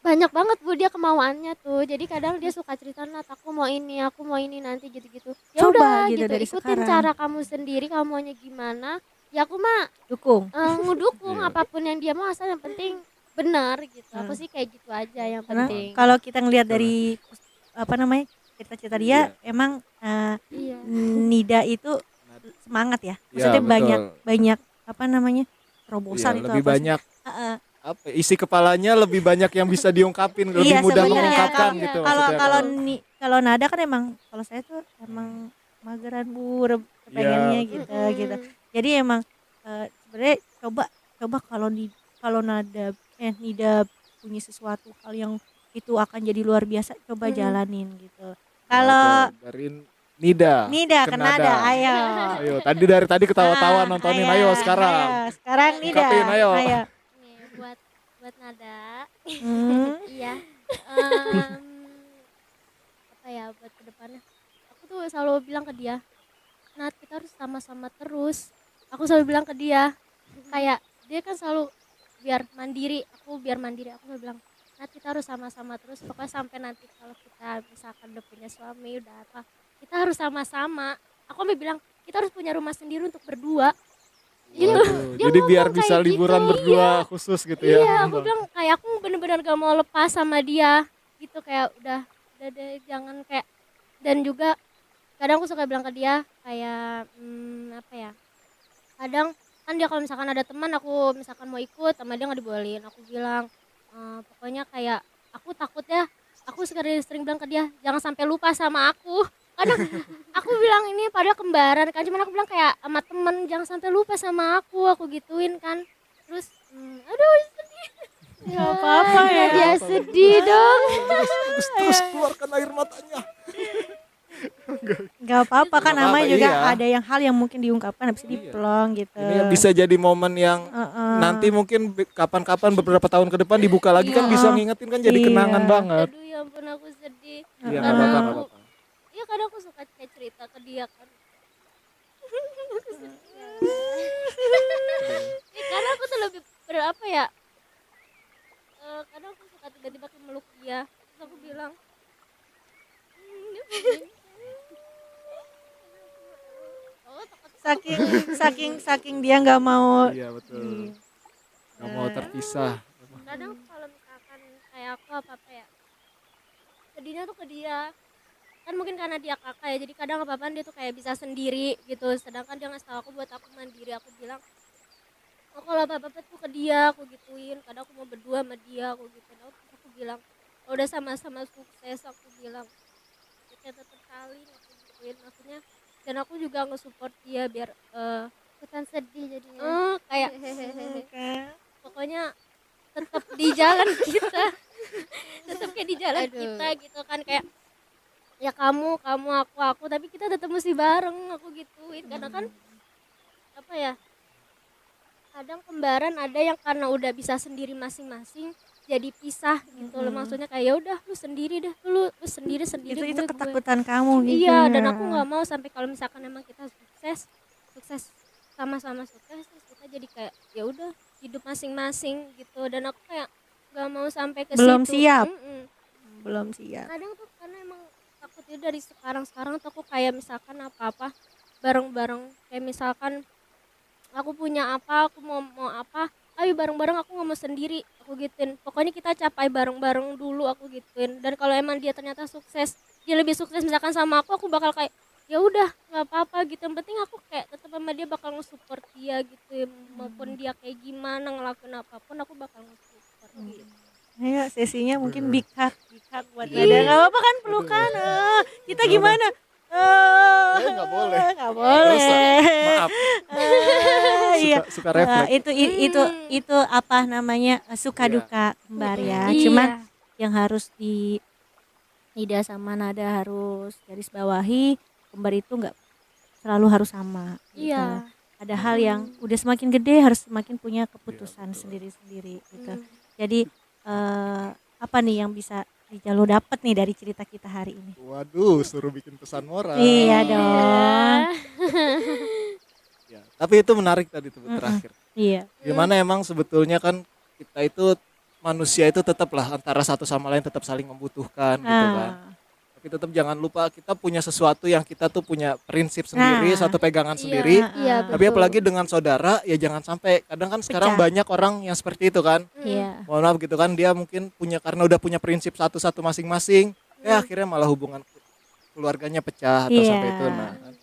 banyak banget Bu, dia kemauannya tuh. Jadi kadang dia suka cerita, Nat, aku mau ini nanti gitu-gitu. Ya Coba udah gitu gitu, dari ikutin sekarang. cara kamu sendiri, kamu maunya gimana. Ya aku mah Dukung. ngedukung Iya. apapun yang dia mau, asal yang penting benar gitu. Aku sih kayak gitu aja yang Karena penting. kalau kita ngelihat dari apa namanya cerita-cerita dia, emang Iya. Nida itu semangat ya. Iya, Maksudnya betul. banyak apa namanya Iya, terobosan itu lebih apa sih? banyak Heeh. apa isi kepalanya lebih banyak yang bisa diungkapin, lebih Iya, mudah sebenarnya mengungkapkan kalau- gitu Kalau maksudnya. kalau Nada kan emang, kalau saya tuh emang mageran Bu, pengennya Iya, gitu gitu. Jadi emang sebenarnya coba kalau Nida punya sesuatu hal yang itu akan jadi luar biasa, coba jalanin gitu. Kalau betul. Dari Nida Nida ke ke Nada, ayo. Ayo, dari tadi ketawa-tawa nontonin, ayo sekarang. Ayo, sekarang Nida. Ungkapin, ayo. Nih, buat Nada. Hmm. Iya. Em, apa ya, buat kedepannya aku tuh selalu bilang ke dia, Nat, kita harus sama-sama terus. Aku selalu bilang ke dia, kayak dia kan selalu biar mandiri, aku selalu bilang, Nat, kita harus sama-sama terus, pokoknya sampai nanti kalau kita misalkan udah punya suami, udah apa, kita harus sama-sama. Aku sampai bilang kita harus punya rumah sendiri untuk berdua. Gitu. Waduh, Dia jadi biar ngomong bisa kayak liburan gitu, berdua khusus gitu ya. Iya, aku bilang kayak aku bener-bener gak mau lepas sama dia gitu, kayak udah deh, jangan kayak. Dan juga kadang aku suka bilang ke dia kayak apa ya, kadang kan dia kalau misalkan ada teman, aku misalkan mau ikut sama dia nggak dibolehin, aku bilang pokoknya kayak aku takut ya, aku sering bilang ke dia jangan sampai lupa sama aku. Kadang aku bilang ini padahal kembaran kan, cuman aku bilang kayak sama temen jangan sampai lupa sama aku gituin kan. Terus aduh sedih. Gak apa-apa ya. Dia sedih dong. Terus keluarkan air matanya. Gak apa-apa kan, Gak namanya apa-apa, juga iya. ada yang hal yang mungkin diungkapkan habis itu diplong gitu. Ini bisa jadi momen yang nanti mungkin kapan-kapan beberapa tahun ke depan dibuka lagi kan, bisa ngingetin kan, jadi Iya. kenangan banget. Aduh ya ampun, aku sedih. Iya, Karena nggak apa-apa, aku- nggak apa-apa. Iya, kadang aku suka kayak cerita ke dia kan. Karena aku tuh lebih berapa ya, kadang aku suka tiba-tiba meluk dia, terus aku bilang oh, Saking dia nggak mau. Iya, betul. Gak mau terpisah. kadang kalau misalkan kayak aku apa ya, sedihnya tuh ke dia kan, mungkin karena dia kakak ya, jadi kadang apa-apaan dia tuh kayak bisa sendiri gitu, sedangkan dia ngasih tahu aku buat aku mandiri. Aku bilang kalau apa-apa tuh ke dia aku gituin, kadang aku mau berdua sama dia aku gitu. Aku bilang kalau udah sama-sama sukses aku bilang kita tetap saling aku gituin maksudnya, dan aku juga nge-support dia biar ikutan sedih jadinya. kayak Kan? pokoknya tetap di jalan kita, tetap kayak di jalan Aduh. kita gitu kan, kayak ya kamu aku tapi kita tetap mesti bareng aku gituin, karena kan apa ya, kadang kembaran ada yang karena udah bisa sendiri masing-masing jadi pisah gitu loh, maksudnya kayak ya udah lu sendiri deh, lu sendiri Itu gue. ketakutan kamu gitu. Iya, dan aku nggak mau sampai kalau misalkan emang kita sukses sama-sama sukses terus kita jadi kayak ya udah hidup masing-masing gitu, dan aku kayak nggak mau sampai ke Belum situ. siap. Mm-mm. Belum siap. Kadang tuh karena emang takutnya dari sekarang tuh aku kayak misalkan apa-apa bareng-bareng, kayak misalkan aku punya apa, aku mau apa, ayo bareng-bareng, aku nggak mau sendiri aku gituin, pokoknya kita capai bareng-bareng dulu aku gituin. Dan kalau emang dia ternyata sukses, dia lebih sukses misalkan sama aku bakal kayak ya udah nggak apa-apa gitu, yang penting aku kayak tetap sama dia bakal nge-support dia gitu ya. Maupun dia kayak gimana ngelakuin apapun aku bakal nge-support gitu. Ayo sesinya mungkin big hug buat Iya. Nada. Gak apa-apa kan pelukan. Kita gimana? Nggak boleh. Nggak boleh. Maaf, Iya. suka refleks. Itu apa namanya suka Iya. duka kembar ya. Iya. Cuman yang harus di Nida sama Nada harus garis bawahi, kembar itu nggak selalu harus sama. gitu. Iya. Ada hal yang udah semakin gede harus semakin punya keputusan Iya, betul. sendiri-sendiri gitu. Jadi apa nih yang bisa lo dapet nih dari cerita kita hari ini? Waduh, suruh bikin pesan moral. Iya dong. Ya, tapi itu menarik tadi tuh terakhir. Iya. Gimana emang sebetulnya kan kita itu manusia itu tetaplah antara satu sama lain tetap saling membutuhkan gitu kan. Tapi tetap jangan lupa kita punya sesuatu yang kita tuh punya prinsip sendiri, Nah. satu pegangan sendiri. Iya, Tapi betul. apalagi dengan saudara ya jangan sampai, kadang kan sekarang Pecah. banyak orang yang seperti itu kan. Iya. Mohon maaf gitu kan, dia mungkin punya karena udah punya prinsip satu-satu masing-masing, ya akhirnya malah hubungan keluarganya pecah atau Iya. sampai itu. Nah, kan.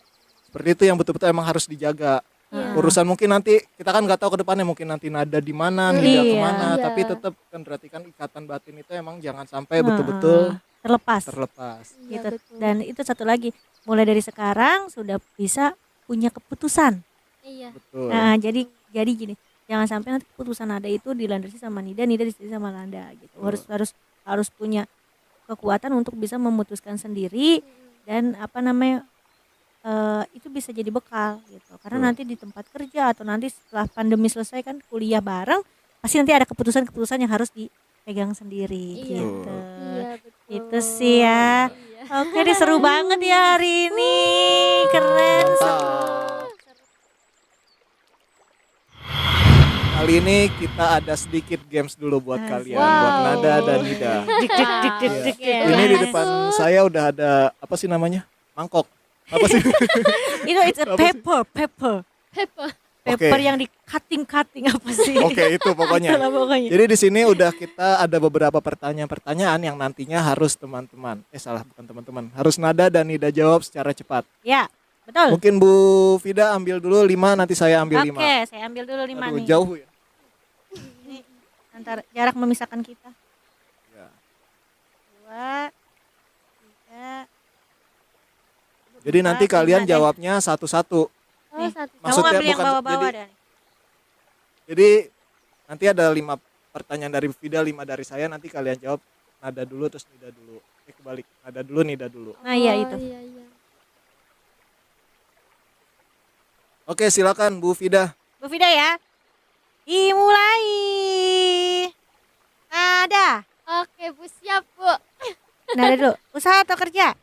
Seperti itu yang betul-betul emang harus dijaga. Iya. Urusan mungkin nanti kita kan nggak tahu ke depannya, mungkin nanti Nada di mana, Nida Iya. kemana, Iya. tapi tetap kan berarti kan ikatan batin itu emang jangan sampai betul-betul Terlepas. terlepas. Iya, gitu. betul. Dan itu satu lagi, mulai dari sekarang sudah bisa punya keputusan. Iya. Betul. Nah, jadi gini, jangan sampai nanti keputusan Nada itu dilandasi sama Nida dilandasi sama Nada gitu. Harus punya kekuatan untuk bisa memutuskan sendiri, dan apa namanya itu bisa jadi bekal gitu. Karena Betul. nanti di tempat kerja atau nanti setelah pandemi selesai kan kuliah bareng, pasti nanti ada keputusan-keputusan yang harus dipegang sendiri Iya. gitu. Iya, betul. Itu sih ya. Iya. Oke deh, seru banget ya hari ini. Keren. Mantap. Kali ini kita ada sedikit games dulu buat kalian, buat Wow. Nada dan Nida. Dik dik dik dik dik. Iya. Ini di Masuk. depan saya udah ada apa sih namanya? Mangkok. Apa sih? It's a Apa sih? paper Oke. yang di cutting apa sih? Oke, itu pokoknya. Itulah pokoknya. Jadi di sini udah kita ada beberapa pertanyaan-pertanyaan yang nantinya harus teman-teman, bukan teman-teman, harus Nada dan Nida jawab secara cepat. Ya, betul. Mungkin Bu Vida ambil dulu 5, nanti saya ambil 5. Oke, saya ambil dulu 5 Aduh, nih. jauh ya. Ini antara jarak memisahkan kita. Ya. 2 3. Jadi nanti kalian jawab. jawabnya satu-satu. Oh, Nih. satu. Kamu Maksudnya ambil yang bukan- bawah-bawah jadi- dan. Jadi nanti ada 5 pertanyaan dari Vida, 5 dari saya, nanti kalian jawab Nada dulu terus Nida dulu. Kebalik, Nada dulu, Nida dulu. Nah, iya Oh, itu. Iya, iya. Oke, silakan Bu Vida. Bu Vida ya. Dimulai. Nada. Oke, Bu, siap, Bu. Nada dulu. Usaha atau kerja?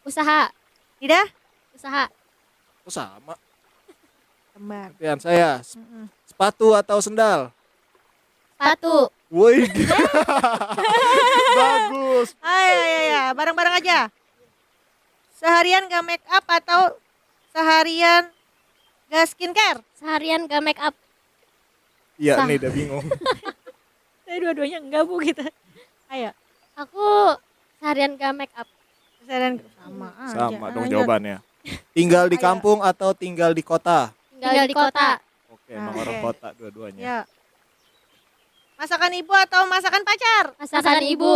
Usaha, Tidak? usaha. Oh, sama. Kembar. Pertanyaan saya, sepatu atau sendal? Sepatu. Woi, bagus. Ya. Bareng-bareng aja. Seharian gak make up atau seharian gak skincare? Seharian gak make up. Iya, Sah. Nida bingung. Dua-duanya enggak Bu kita. Ayo. Aku seharian gak make up. Seharian sama aja. Sama dong jawabannya. Tinggal di kampung atau tinggal di kota? Tinggal di kota. Emang orang Oke. kota dua-duanya. Ya. Masakan ibu atau masakan pacar? Masakan ibu.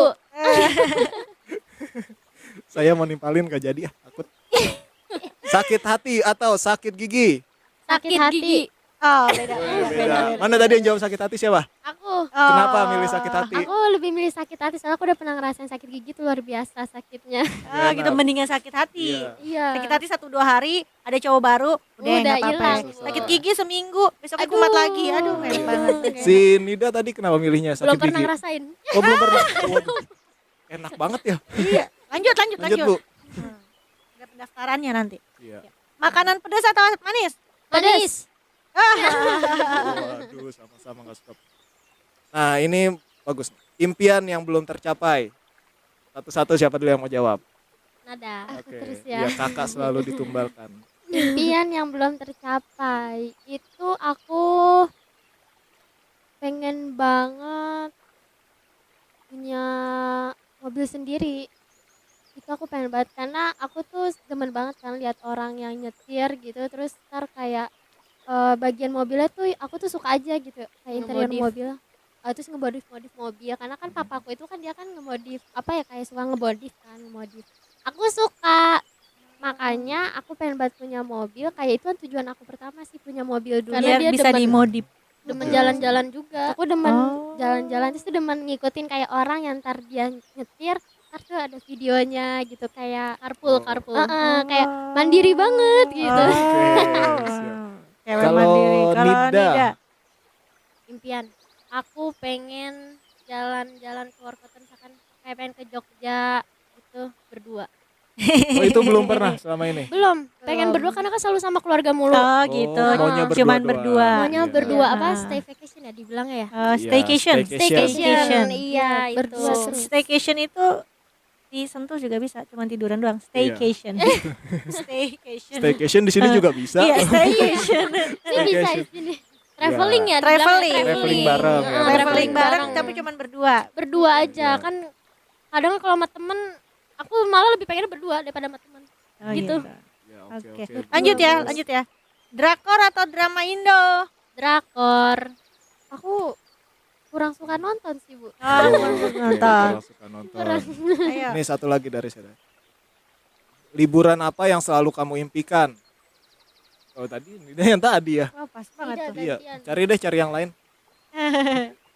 Saya mau nimpalin gak jadi ya, takut. Sakit hati atau sakit gigi? Sakit hati. Oh, beda. Beda. Mana tadi yang jawab sakit hati siapa? Aku. Kenapa milih sakit hati? Aku lebih milih sakit hati soalnya aku udah pernah ngerasain sakit gigi tuh luar biasa sakitnya. Ah, gitu mendingan sakit hati. Iya. Iya. Sakit hati 1-2 hari, ada cowok baru, udah Udah nggak apa-apa. hilang. Sakit gigi seminggu, besoknya Aduh. kumat lagi. Aduh, enak banget. Si Nida tadi kenapa milihnya sakit Belum pernah gigi? ngerasain. Oh belum pernah. Waduh. Enak banget ya. Iya, lanjut. Lanjut Bu. Ada pendaftarannya nanti. Iya. Makanan pedas atau manis? Manis. Waduh, sama-sama nggak suka. Nah ini bagus. Impian yang belum tercapai. Satu-satu siapa dulu yang mau jawab? Nada. Oke. Terus Iya, ya. kakak selalu ditumbalkan. Impian yang belum tercapai itu aku pengen banget punya mobil sendiri. Itu aku pengen banget karena aku tuh demen banget kan lihat orang yang nyetir gitu terus ntar kayak bagian mobilnya tuh aku tuh suka aja gitu kayak interior Ngemodif. mobil. Terus ngemodif mobil karena kan papaku itu kan dia kan ngemodif apa ya kayak suka ngemodif kan ngemodif. Aku suka makanya aku pengen banget punya mobil kayak itu kan tujuan aku pertama sih punya mobil dulu Biar dia bisa dimodif. demen jalan-jalan juga aku demen Oh. jalan-jalan terus tuh demen ngikutin kayak orang yang ntar dia nyetir ntar tuh ada videonya gitu kayak Oh. Carpool. kayak mandiri banget gitu siap. Cewek Kalau mandiri. Kalau Nida? Nida, Impian. Aku pengen jalan-jalan keluar kota misalkan kayak pengen ke Jogja itu berdua. Oh itu belum pernah selama ini? Belum, pengen Belum. berdua karena kan selalu sama keluarga mulu. oh gitu. maunya Cuman berdua berdua. doang. Maunya Iya. berdua apa Ah. stay vacation ya dibilangnya ya. Iya, Staycation. staycation. Iya, itu. berdua seru. Staycation itu di Sentul juga bisa, cuman tiduran doang. Staycation. Staycation. Staycation di sini juga bisa. Iya, staycation. ini bisa di sini Traveling ya, Traveling. dibilangnya Traveling bareng ya. Traveling bareng tapi cuman berdua. berdua aja Iya. kan. Kadang kalau sama temen aku malah lebih pengen berdua daripada sama temen. Oh, Gitu. Ya, Oke. oke. Lanjut ya, Bagus. lanjut ya. Drakor atau drama Indo? Drakor. aku kurang suka nonton sih bu Oh, Oke, nonton. kalau suka nonton. Ayo. Ini satu lagi dari saya. Liburan apa yang selalu kamu impikan? Oh tadi ini yang tadi ya. Wah, pas banget tuh. Iya, gantian. cari deh cari yang lain.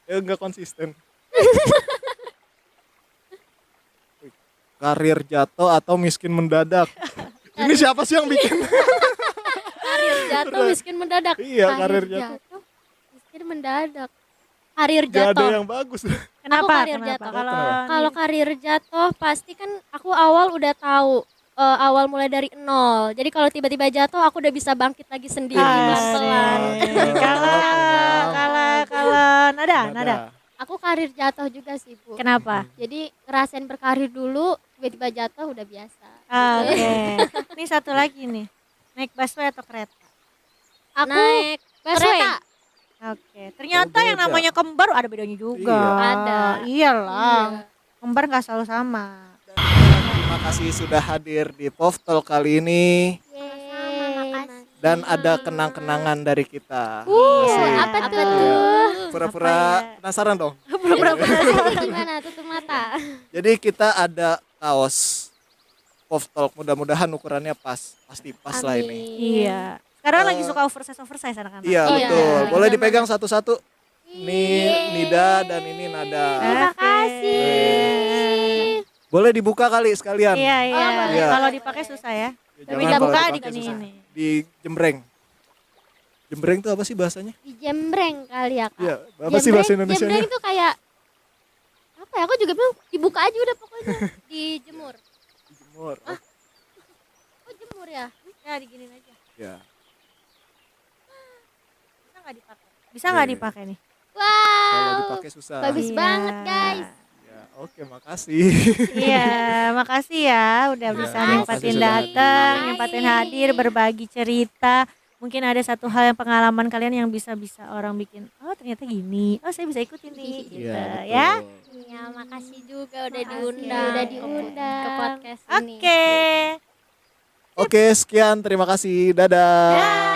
Enggak konsisten. Wih, karir jatuh atau miskin mendadak? Ini siapa sih yang bikin? Karir jatuh miskin mendadak. Iya, karir jatuh. miskin mendadak Karir Gak ada jatuh. yang bagus. Kenapa? karir Kenapa? jatuh. Kalau Kalau karir jatuh pasti kan aku awal udah tahu awal mulai dari nol. Jadi kalau tiba-tiba jatuh aku udah bisa bangkit lagi sendiri pelan-pelan. kalau nada. aku karir jatuh juga sih bu Kenapa? jadi ngerasain berkarir dulu tiba-tiba jatuh udah biasa Oke. Ini satu lagi nih. Naik busway atau kereta? Aku naik kereta. Oke. Ternyata Oh, yang beda. namanya kembar ada bedanya juga. Iya. Ada. Iyalah. Kembar nggak selalu sama. Terima kasih sudah hadir di POV Talk kali ini makasih dan ada kenang-kenangan dari kita. Iya. apa Apa tuh Pura-pura penasaran dong. gimana tutup mata Jadi kita ada kaos POV Talk, mudah-mudahan ukurannya pas, pasti pas lah ini. Iya. Sekarang lagi suka oversize anak-anak. Iya Oh, iya. betul. Iya. Boleh dipegang satu-satu. Ini Nida dan ini Nada. terima kasih Boleh dibuka kali sekalian. Iya, iya. boleh. Iya. Kalau dipakai susah ya. Ya, Tapi jangan dibuka kalau di dipakai gini susah. ini. Di jembreng. Jembreng itu apa sih bahasanya? di jembreng kali ya kak Iya, apa sih bahasa jembreng Indonesianya? itu kayak apa ya aku juga bilang dibuka aja udah pokoknya Dijemur. Jemur. oh jemur ya Ya, diginin aja. Ya. Bisa nggak dipakai? Bisa nggak Iya. dipakai nih? Kalau wow dipakai susah. bagus Iya. banget guys Ya, oke, makasih. Iya, makasih ya udah bisa makasih nyempatin sudah datang, hadir. nyempatin hadir, berbagi cerita. Mungkin ada satu hal yang pengalaman kalian yang bisa orang bikin, oh ternyata gini, oh saya bisa ikutin nih, gitu Iya, ya. betul. Iya, makasih juga udah Makasih. diundang. Udah ke- diundang. ke podcast ini. Oke. Oke, sekian. Terima kasih. Dadah. Dah.